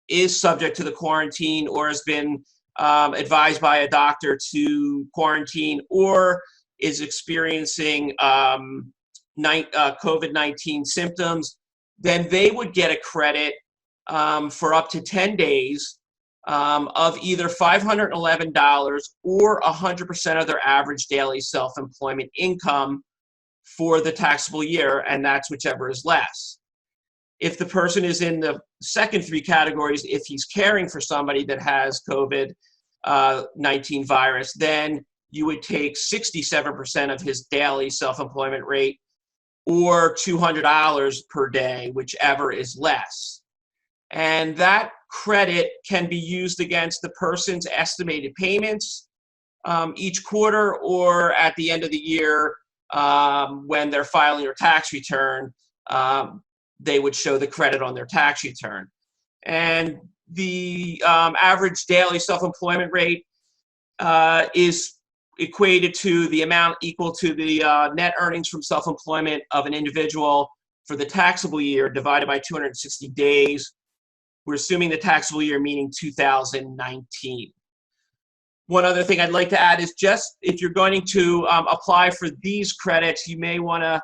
is subject to the quarantine or has been advised by a doctor to quarantine or is experiencing COVID-19 symptoms, then they would get a credit for up to 10 days of either $511 or 100% of their average daily self-employment income for the taxable year, and that's whichever is less. If the person is in the second three categories, if he's caring for somebody that has COVID-19 virus, then you would take 67% of his daily self-employment rate or $200 per day, whichever is less. And that credit can be used against the person's estimated payments each quarter or at the end of the year when they're filing their tax return, they would show the credit on their tax return. And the average daily self-employment rate is equated to the amount equal to the net earnings from self-employment of an individual for the taxable year divided by 260 days. We're assuming the taxable year meaning 2019. One other thing I'd like to add is just if you're going to apply for these credits, you may want to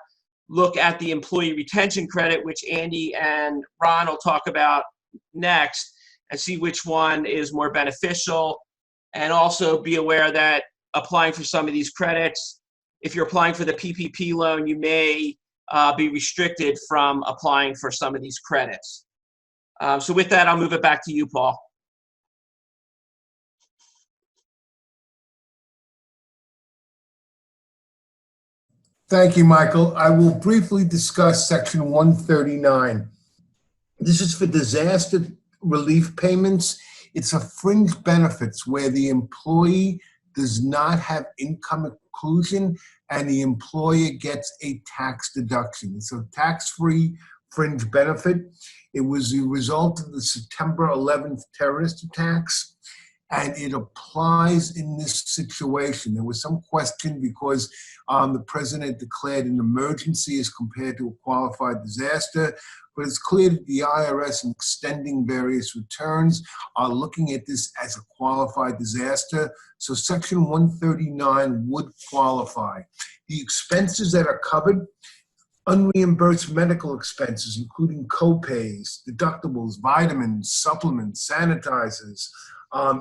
look at the employee retention credit, which Andy and Ron will talk about next, and see which one is more beneficial. And also be aware that applying for some of these credits, if you're applying for the PPP loan, you may be restricted from applying for some of these credits. So with that, I'll move it back to you, Paul. Thank you, Michael. I will briefly discuss Section 139. This is for disaster relief payments. It's a fringe benefits where the employee does not have income inclusion and the employer gets a tax deduction. It's a tax-free fringe benefit. It was the result of the September 11th terrorist attacks, and it applies in this situation. There was some question because the president declared an emergency as compared to a qualified disaster, but it's clear that the IRS, in extending various returns, are looking at this as a qualified disaster. So Section 139 would qualify. The expenses that are covered: unreimbursed medical expenses, including co-pays, deductibles, vitamins, supplements, sanitizers,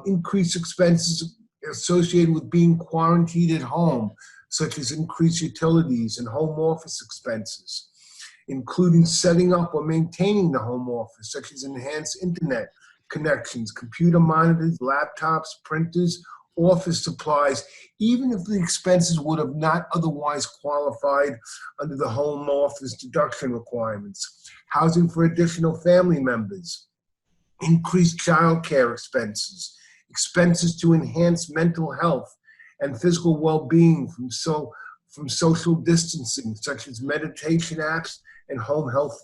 increased expenses associated with being quarantined at home, such as increased utilities and home office expenses, including setting up or maintaining the home office, such as enhanced internet connections, computer monitors, laptops, printers, office supplies, even if the expenses would have not otherwise qualified under the home office deduction requirements. Housing for additional family members, increased child care expenses, expenses to enhance mental health and physical well-being from social distancing, such as meditation apps and home health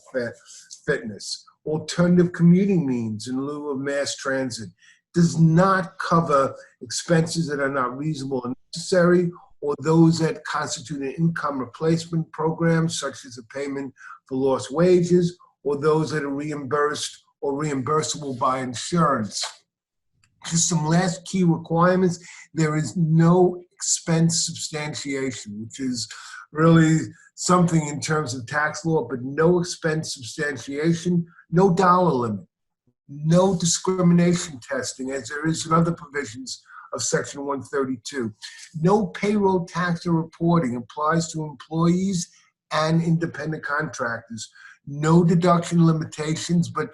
fitness, alternative commuting means in lieu of mass transit. Does not cover expenses that are not reasonable and necessary, or those that constitute an income replacement program, such as a payment for lost wages, or those that are reimbursed or reimbursable by insurance. Just some last key requirements. There is no expense substantiation, which is really something in terms of tax law, but no expense substantiation, no dollar limit, no discrimination testing, as there is in other provisions of Section 132. No payroll tax or reporting applies to employees and independent contractors. No deduction limitations, but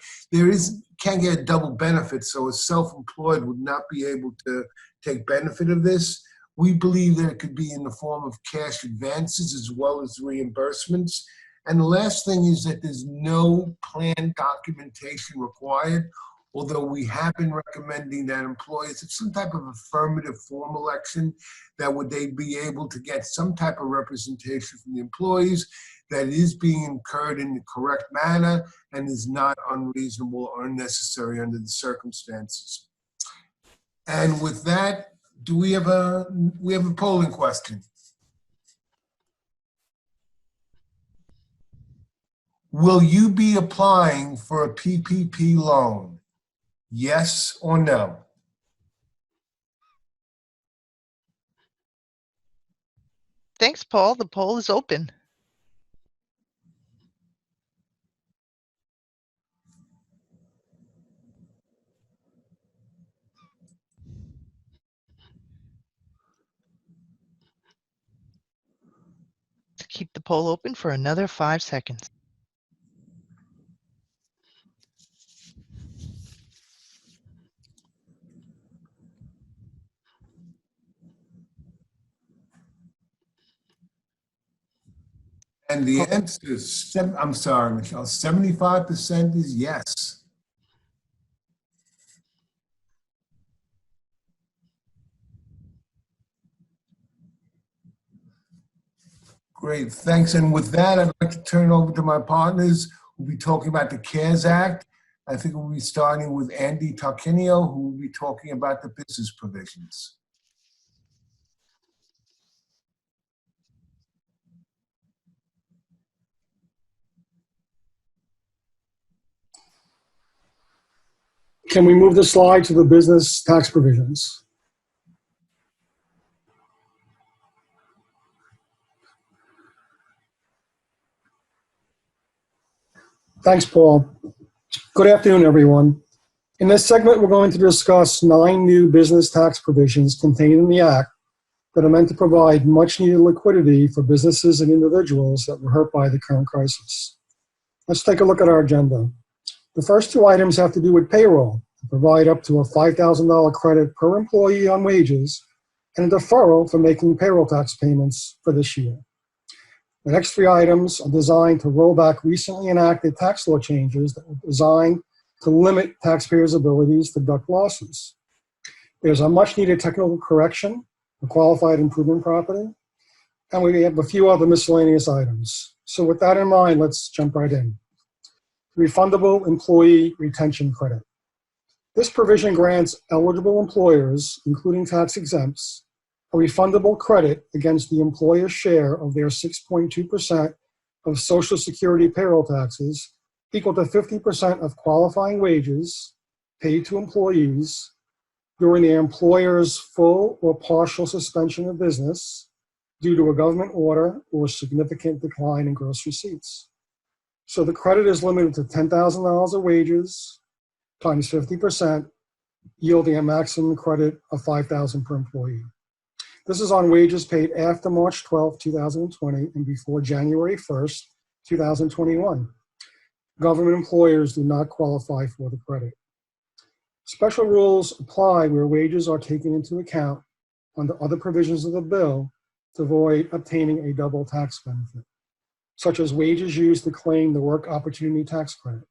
can get a double benefit, so a self-employed would not be able to take benefit of this. We believe that it could be in the form of cash advances as well as reimbursements. And the last thing is that there's no plan documentation required, although we have been recommending that employees have some type of affirmative form election, that would they be able to get some type of representation from the employees that is being incurred in the correct manner and is not unreasonable or unnecessary under the circumstances. And with that, do we have a polling question? Will you be applying for a PPP loan? Yes or no? Thanks, Paul. The poll is open. Keep the poll open for another 5 seconds. And the answer is, I'm sorry, Michelle, 75% is yes. Great, thanks. And with that, I'd like to turn over to my partners. We'll be talking about the CARES Act. I think we'll be starting with Andy Tarquinio, who will be talking about the business provisions. Can we move the slide to the business tax provisions? Thanks, Paul. Good afternoon, everyone. In this segment, we're going to discuss 9 new business tax provisions contained in the Act that are meant to provide much-needed liquidity for businesses and individuals that were hurt by the current crisis. Let's take a look at our agenda. The first 2 items have to do with payroll, to provide up to a $5,000 credit per employee on wages and a deferral for making payroll tax payments for this year. The next 3 items are designed to roll back recently enacted tax law changes that were designed to limit taxpayers' abilities to deduct losses. There's a much-needed technical correction for qualified improvement property, and we have a few other miscellaneous items. So with that in mind, let's jump right in. Refundable employee retention credit. This provision grants eligible employers, including tax exempts, a refundable credit against the employer's share of their 6.2% of Social Security payroll taxes, equal to 50% of qualifying wages paid to employees during the employer's full or partial suspension of business due to a government order or significant decline in gross receipts. So the credit is limited to $10,000 of wages times 50%, yielding a maximum credit of $5,000 per employee. This is on wages paid after March 12, 2020 and before January 1st, 2021. Government employers do not qualify for the credit. Special rules apply where wages are taken into account under other provisions of the bill to avoid obtaining a double tax benefit, such as wages used to claim the Work Opportunity Tax Credit.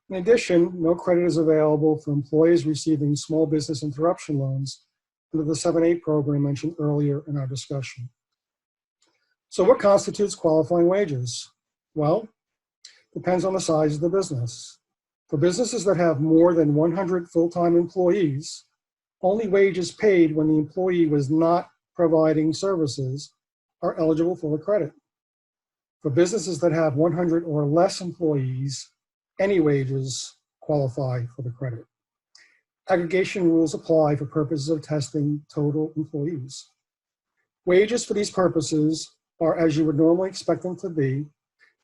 In addition, no credit is available for employees receiving small business interruption loans under the 7(a) program mentioned earlier in our discussion. So what constitutes qualifying wages? Well, depends on the size of the business. For businesses that have more than 100 full-time employees, only wages paid when the employee was not providing services are eligible for the credit. For businesses that have 100 or less employees, any wages qualify for the credit. Aggregation rules apply for purposes of testing total employees. Wages for these purposes are as you would normally expect them to be,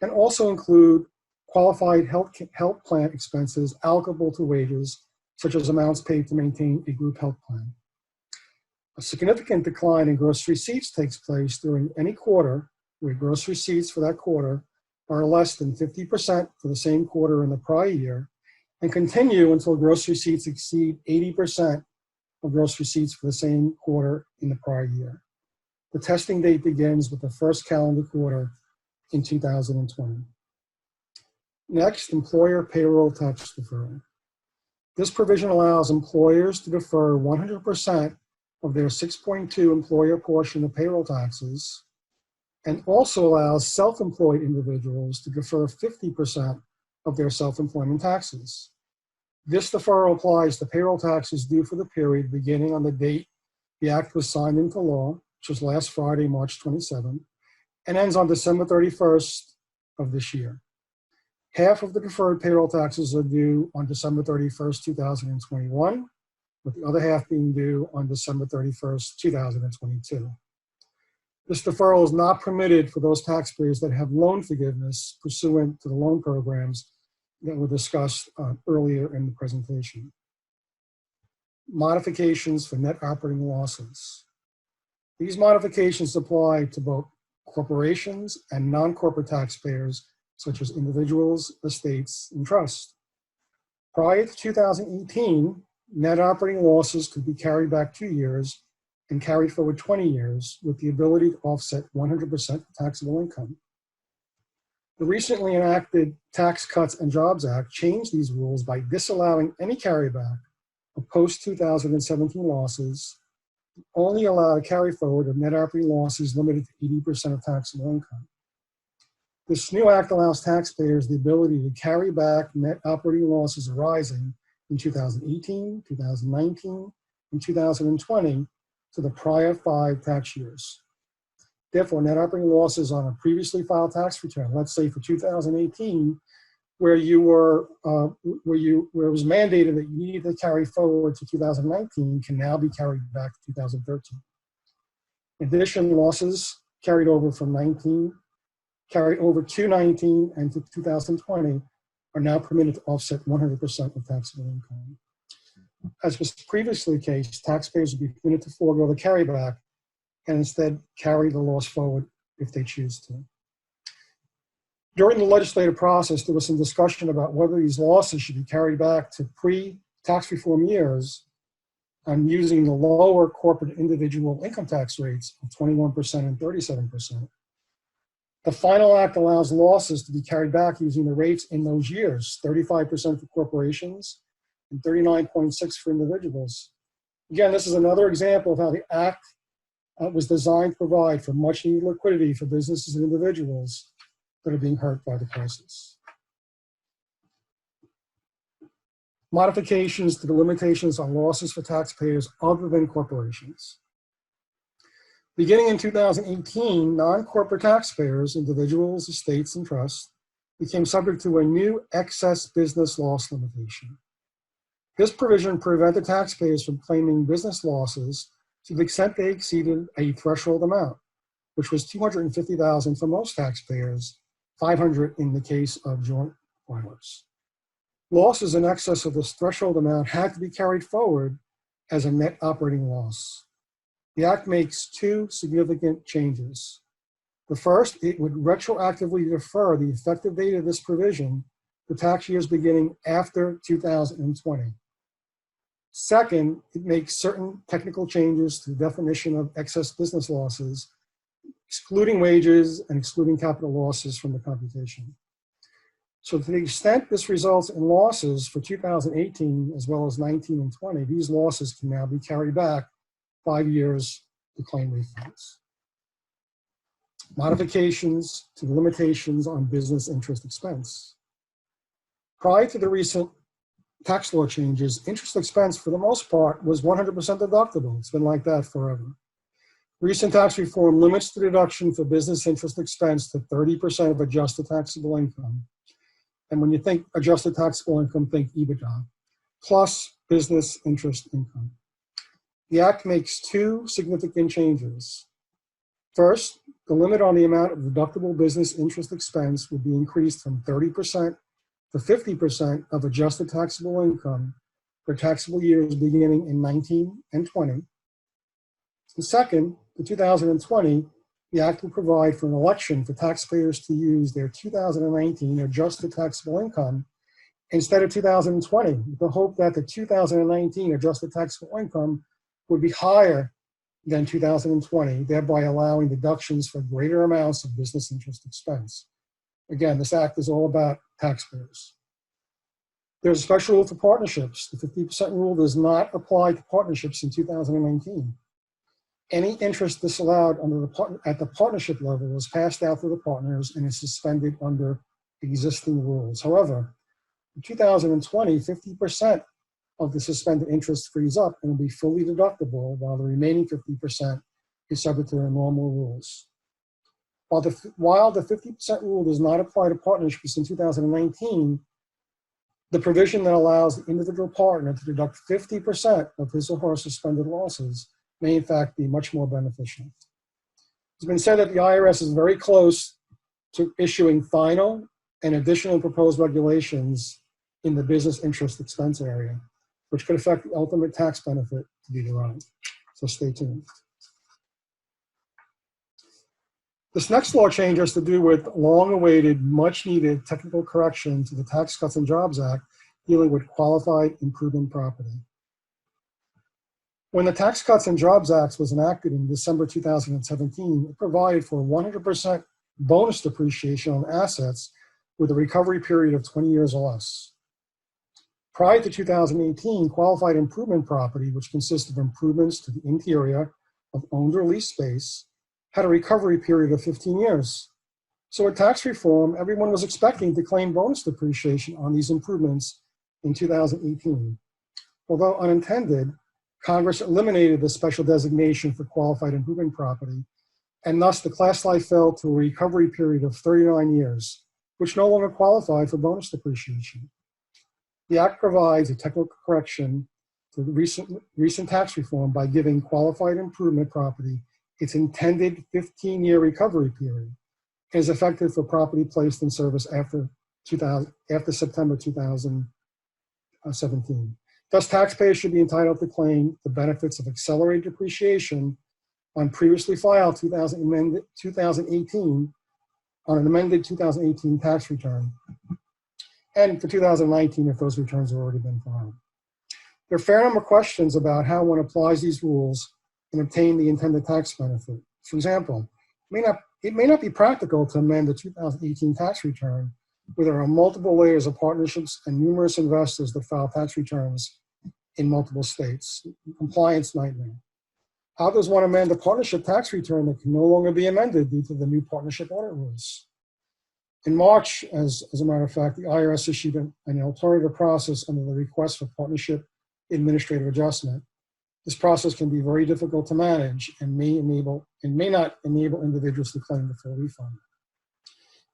and also include qualified health plan expenses allocable to wages, such as amounts paid to maintain a group health plan. A significant decline in gross receipts takes place during any quarter where gross receipts for that quarter are less than 50% for the same quarter in the prior year, and continue until gross receipts exceed 80% of gross receipts for the same quarter in the prior year. The testing date begins with the first calendar quarter in 2020. Next, employer payroll tax deferral. This provision allows employers to defer 100% of their 6.2 employer portion of payroll taxes, and also allows self-employed individuals to defer 50% of their self-employment taxes. This deferral applies to payroll taxes due for the period beginning on the date the act was signed into law, which was last Friday, March 27, and ends on December 31st of this year. Half of the deferred payroll taxes are due on December 31st, 2021, with the other half being due on December 31st, 2022. This deferral is not permitted for those taxpayers that have loan forgiveness pursuant to the loan programs that were discussed earlier in the presentation. Modifications for net operating losses. These modifications apply to both corporations and non-corporate taxpayers, such as individuals, estates, and trusts. Prior to 2018, net operating losses could be carried back 2 years and carried forward 20 years with the ability to offset 100% taxable income. The recently enacted Tax Cuts and Jobs Act changed these rules by disallowing any carryback of post-2017 losses, only allow a carry forward of net operating losses limited to 80% of taxable income. This new act allows taxpayers the ability to carry back net operating losses arising in 2018, 2019, and 2020 to the prior 5 tax years. Therefore, net operating losses on a previously filed tax return, let's say for 2018, where it was mandated that you needed to carry forward to 2019, can now be carried back to 2013. In addition, losses carried over to 19 and to 2020 are now permitted to offset 100% of taxable income. As was previously the case, taxpayers would be permitted to forego the carryback and instead carry the loss forward if they choose to. During the legislative process, there was some discussion about whether these losses should be carried back to pre-tax reform years and using the lower corporate individual income tax rates of 21% and 37%. The final act allows losses to be carried back using the rates in those years, 35% for corporations and 39.6% for individuals. Again, this is another example of how the act was designed to provide for much needed liquidity for businesses and individuals that are being hurt by the crisis. Modifications to the limitations on losses for taxpayers other than corporations. Beginning in 2018, non-corporate taxpayers, individuals, estates, and trusts, became subject to a new excess business loss limitation. This provision prevented taxpayers from claiming business losses to the extent they exceeded a threshold amount, which was $250,000 for most taxpayers, $500 in the case of joint filers. Losses in excess of this threshold amount had to be carried forward as a net operating loss. The Act makes 2 significant changes. The first, it would retroactively defer the effective date of this provision to tax years beginning after 2020. Second, it makes certain technical changes to the definition of excess business losses, excluding wages and excluding capital losses from the computation. So to the extent this results in losses for 2018 as well as 19 and 20, these losses can now be carried back 5 years to claim refunds. Modifications to the limitations on business interest expense. Prior to the recent tax law changes, interest expense for the most part was 100% deductible. It's been like that forever. Recent tax reform limits the deduction for business interest expense to 30% of adjusted taxable income. And when you think adjusted taxable income, think EBITDA, plus business interest income. The Act makes 2 significant changes. First, the limit on the amount of deductible business interest expense would be increased from 30% to 50% of adjusted taxable income for taxable years beginning in 19 and 20. And second, for 2020, the Act will provide for an election for taxpayers to use their 2019 adjusted taxable income instead of 2020, with the hope that the 2019 adjusted taxable income would be higher than 2020, thereby allowing deductions for greater amounts of business interest expense. Again, this act is all about taxpayers. There's a special rule for partnerships. The 50% rule does not apply to partnerships in 2019. Any interest disallowed at the partnership level is passed out to the partners and is suspended under existing rules. However, in 2020, 50% of the suspended interest frees up and will be fully deductible, while the remaining 50% is subject to their normal rules. While the 50% rule does not apply to partnerships in 2019, the provision that allows the individual partner to deduct 50% of his or her suspended losses may in fact be much more beneficial. It's been said that the IRS is very close to issuing final and additional proposed regulations in the business interest expense area, which could affect the ultimate tax benefit to be derived. So stay tuned. This next law change has to do with long-awaited, much-needed technical correction to the Tax Cuts and Jobs Act dealing with qualified improvement property. When the Tax Cuts and Jobs Act was enacted in December 2017, it provided for 100% bonus depreciation on assets with a recovery period of 20 years or less. Prior to 2018, qualified improvement property, which consists of improvements to the interior of owned or leased space, had a recovery period of 15 years. So with tax reform, everyone was expecting to claim bonus depreciation on these improvements in 2018. Although unintended, Congress eliminated the special designation for qualified improvement property, and thus the class life fell to a recovery period of 39 years, which no longer qualified for bonus depreciation. The Act provides a technical correction to the recent tax reform by giving qualified improvement property its intended 15-year recovery period and is effective for property placed in service after September 2017. Thus, taxpayers should be entitled to claim the benefits of accelerated depreciation on previously filed 2018 on an amended 2018 tax return, and for 2019 if those returns have already been filed. There are a fair number of questions about how one applies these rules and obtain the intended tax benefit. For example, it may not be practical to amend the 2018 tax return where there are multiple layers of partnerships and numerous investors that file tax returns in multiple states. Compliance nightmare. How does one amend a partnership tax return that can no longer be amended due to the new partnership audit rules? In March, as a matter of fact, the IRS issued an alternative process under the request for partnership administrative adjustment. This process can be very difficult to manage and may not enable individuals to claim the full refund.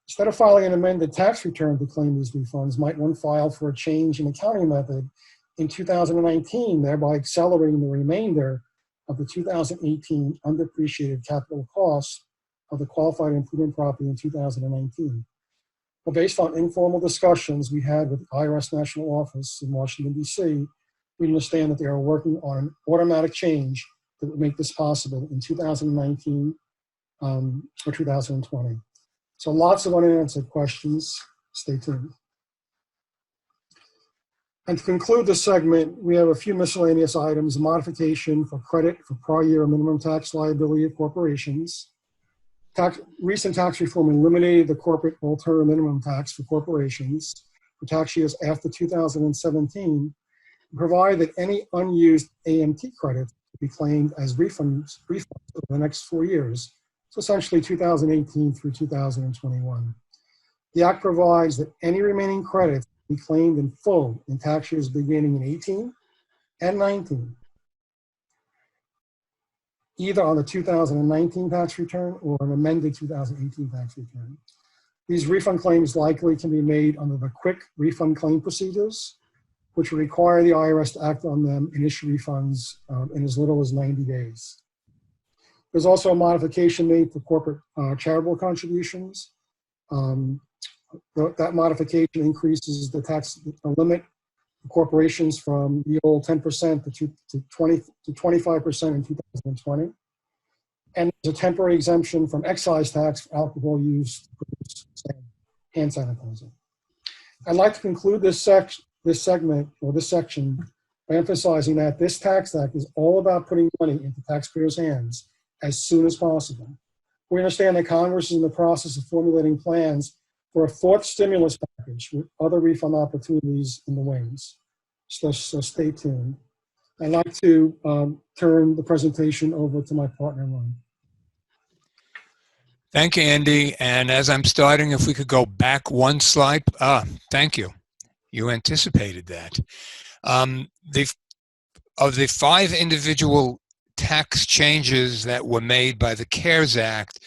Instead of filing an amended tax return to claim these refunds, might one file for a change in accounting method in 2019, thereby accelerating the remainder of the 2018 undepreciated capital costs of the qualified improvement property in 2019. Well, based on informal discussions we had with the IRS National Office in Washington, D.C., we understand that they are working on an automatic change that would make this possible in 2019 or 2020. So lots of unanswered questions. Stay tuned. And to conclude this segment, we have a few miscellaneous items: modification for credit for prior year minimum tax liability of corporations. Recent tax reform eliminated the corporate alternative minimum tax for corporations for tax years after 2017, provide that any unused AMT credits be claimed as refunds over the next 4 years, so essentially 2018 through 2021. The Act provides that any remaining credits be claimed in full in tax years beginning in 18 and 19, either on the 2019 tax return or an amended 2018 tax return. These refund claims likely can be made under the quick refund claim procedures, which will require the IRS to act on them and issue refunds in as little as 90 days. There's also a modification made for corporate charitable contributions. That modification increases the tax limit for corporations from the old 10% to 25% in 2020. And there's a temporary exemption from excise tax for alcohol used to produce hand sanitizer. I'd like to conclude this section by by emphasizing that this tax act is all about putting money into taxpayers' hands as soon as possible. We understand that Congress is in the process of formulating plans for a fourth stimulus package with other refund opportunities in the wings. So stay tuned. I'd like to turn the presentation over to my partner, Ron. Thank you, Andy. And as I'm starting, if we could go back one slide. Thank you. You anticipated that. Of the 5 individual tax changes that were made by the CARES Act,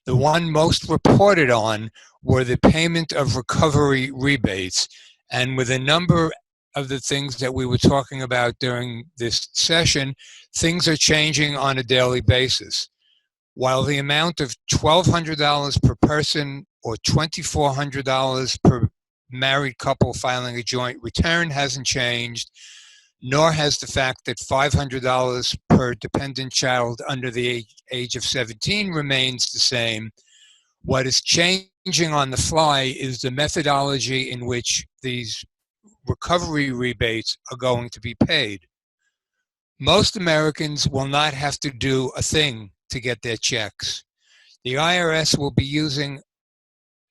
the one most reported on were the payment of recovery rebates. And with a number of the things that we were talking about during this session, things are changing on a daily basis. While the amount of $1,200 per person or $2,400 per married couple filing a joint return hasn't changed, nor has the fact that $500 per dependent child under the age of 17 remains the same. What is changing on the fly is the methodology in which these recovery rebates are going to be paid. Most Americans will not have to do a thing to get their checks. The IRS will be using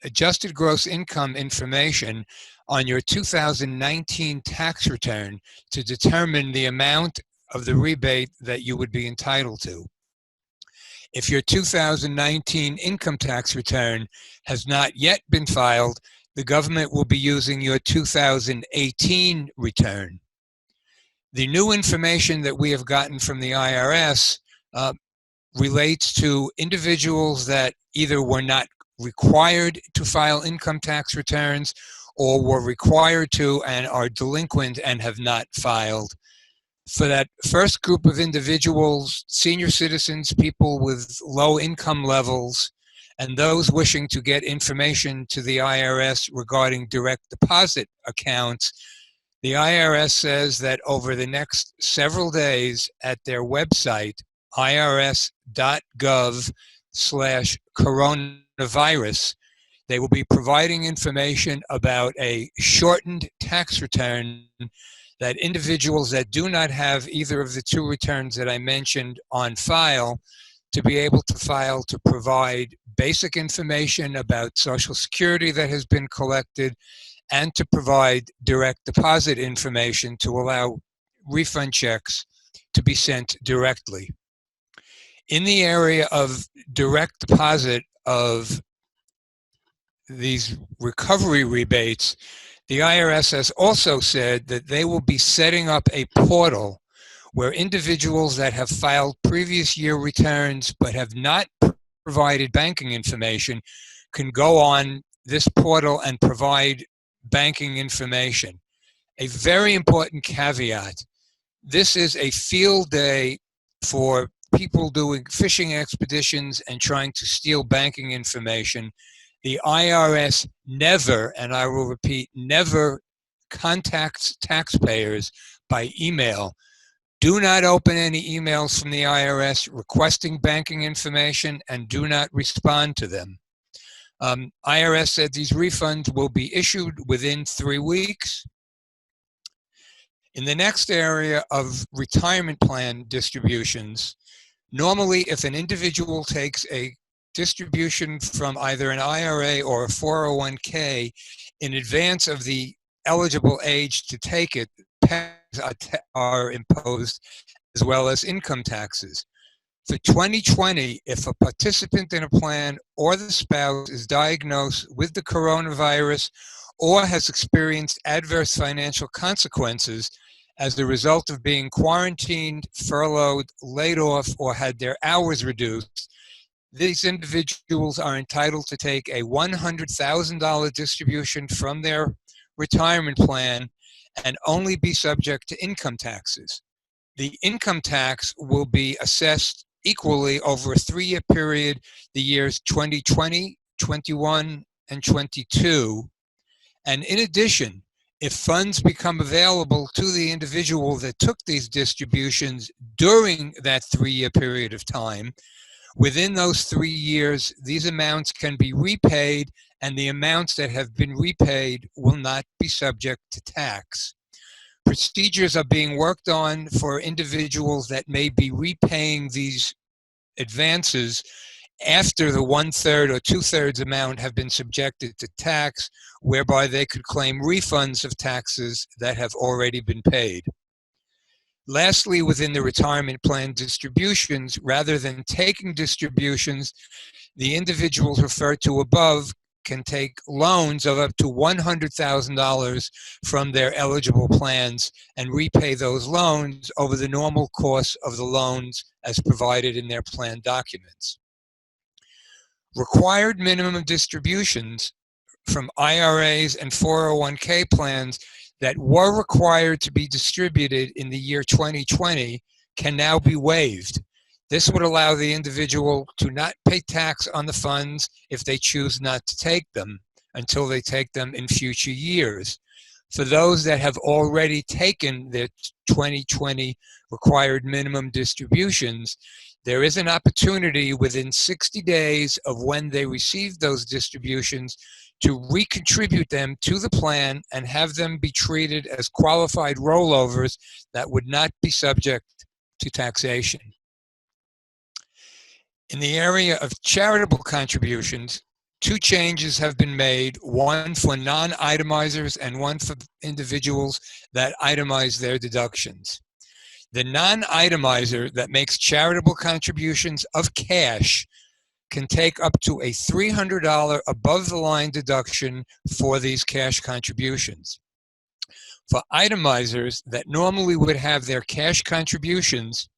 adjusted gross income information on your 2019 tax return to determine the amount of the rebate that you would be entitled to. If your 2019 income tax return has not yet been filed, the government will be using your 2018 return. The new information that we have gotten from the IRS relates to individuals that either were not required to file income tax returns or were required to and are delinquent and have not filed. For that first group of individuals, senior citizens, people with low income levels, and those wishing to get information to the IRS regarding direct deposit accounts, the IRS says that over the next several days at their website, irs.gov/coronavirus, they will be providing information about a shortened tax return that individuals that do not have either of the 2 returns that I mentioned on file to be able to file to provide basic information about Social Security that has been collected and to provide direct deposit information to allow refund checks to be sent directly. In the area of direct deposit of these recovery rebates, the IRS has also said that they will be setting up a portal where individuals that have filed previous year returns but have not provided banking information can go on this portal and provide banking information. A very important caveat: this is a field day for people doing fishing expeditions and trying to steal banking information. The IRS never, and I will repeat, never contacts taxpayers by email. Do not open any emails from the IRS requesting banking information and do not respond to them. IRS said these refunds will be issued within 3 weeks. In the next area of retirement plan distributions, normally if an individual takes a distribution from either an IRA or a 401k in advance of the eligible age to take it, taxes are imposed as well as income taxes. For 2020, if a participant in a plan or the spouse is diagnosed with the coronavirus or has experienced adverse financial consequences as a result of being quarantined, furloughed, laid off, or had their hours reduced, these individuals are entitled to take a $100,000 distribution from their retirement plan and only be subject to income taxes. The income tax will be assessed equally over a 3-year period, the years 2020, 21, and 22. And in addition, if funds become available to the individual that took these distributions during that 3-year period of time, within those 3 years, these amounts can be repaid, and the amounts that have been repaid will not be subject to tax. Procedures are being worked on for individuals that may be repaying these advances after the 1/3 or 2/3 amount have been subjected to tax, whereby they could claim refunds of taxes that have already been paid. Lastly, within the retirement plan distributions, rather than taking distributions, the individuals referred to above can take loans of up to $100,000 from their eligible plans and repay those loans over the normal course of the loans as provided in their plan documents. Required minimum distributions from IRAs and 401k plans that were required to be distributed in the year 2020 can now be waived. This would allow the individual to not pay tax on the funds if they choose not to take them until they take them in future years. For those that have already taken their 2020 required minimum distributions, there is an opportunity within 60 days of when they receive those distributions to recontribute them to the plan and have them be treated as qualified rollovers that would not be subject to taxation. In the area of charitable contributions, 2 changes have been made, one for non-itemizers and one for individuals that itemize their deductions. The non-itemizer that makes charitable contributions of cash can take up to a $300 above-the-line deduction for these cash contributions. For itemizers that normally would have their cash contributions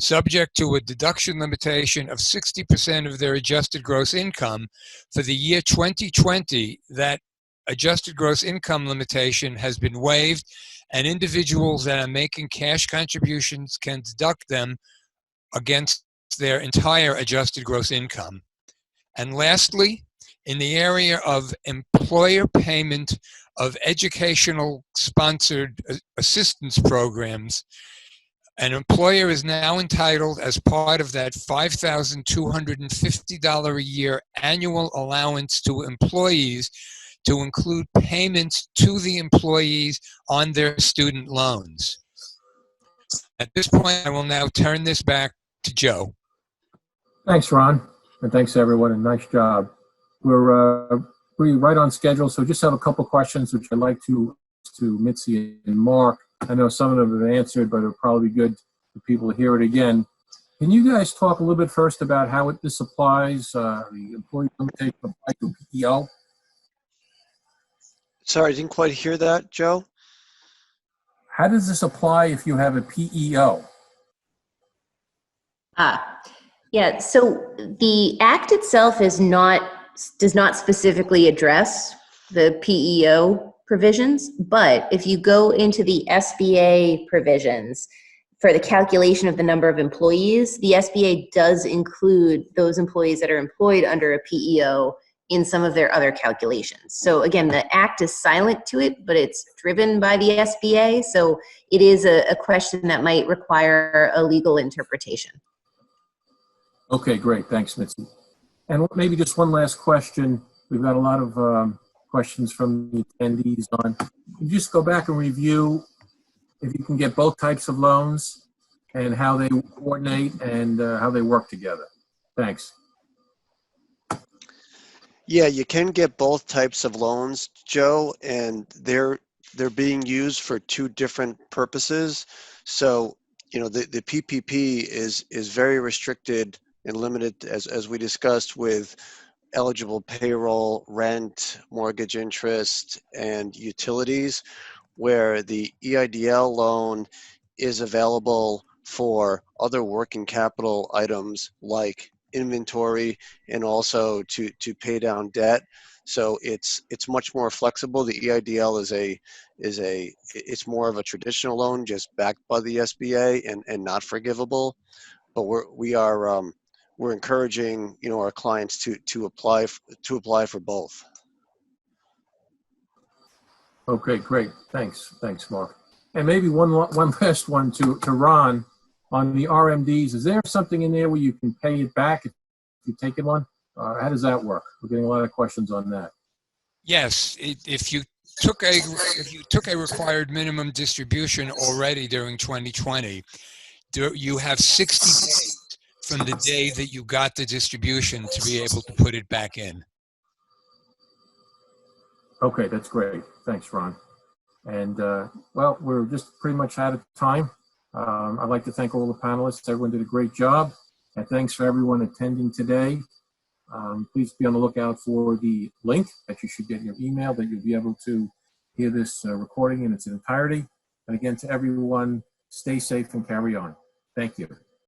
subject to a deduction limitation of 60% of their adjusted gross income, for the year 2020, that adjusted gross income limitation has been waived, and individuals that are making cash contributions can deduct them against their entire adjusted gross income. And lastly, in the area of employer payment of educational sponsored assistance programs, an employer is now entitled, as part of that $5,250 a year annual allowance to employees, to include payments to the employees on their student loans. At this point, I will now turn this back to Joe. Thanks, Ron, and thanks everyone, and nice job. We're right on schedule, so just have a couple questions which I'd like to Mitzi and Mark. I know some of them have been answered, but it'll probably be good for people to hear it again. Can you guys talk a little bit first about how this applies, the employee limitation applies to PEO? Sorry, I didn't quite hear that, Joe. How does this apply if you have a PEO? Yeah, so the Act itself does not specifically address the PEO provisions, but if you go into the SBA provisions for the calculation of the number of employees, the SBA does include those employees that are employed under a PEO in some of their other calculations. So again, the Act is silent to it, but it's driven by the SBA, so it is a question that might require a legal interpretation. Okay, great. Thanks, Mitzi. And maybe just one last question. We've got a lot of questions from the attendees on. Can you just go back and review if you can get both types of loans and how they coordinate and how they work together? Thanks. Yeah, you can get both types of loans, Joe, and they're being used for 2 different purposes. So, you know, the PPP is very restricted and limited, as we discussed, with eligible payroll, rent, mortgage interest, and utilities, where the EIDL loan is available for other working capital items like inventory and also to pay down debt. So it's much more flexible. The EIDL it's more of a traditional loan, just backed by the SBA and not forgivable. But we're encouraging, you know, our clients to apply for both. Okay, great. Thanks, Mark. And maybe one last one to Ron on the RMDs. Is there something in there where you can pay it back if you take it on? How does that work? We're getting a lot of questions on that. Yes, if you if you took a required minimum distribution already during 2020, you have 60 days from the day that you got the distribution to be able to put it back in. Okay, that's great. Thanks, Ron. And well, we're just pretty much out of time. I'd like to thank all the panelists. Everyone did a great job. And thanks for everyone attending today. Please be on the lookout for the link that you should get in your email, that you'll be able to hear this recording in its entirety. And again, to everyone, stay safe and carry on. Thank you.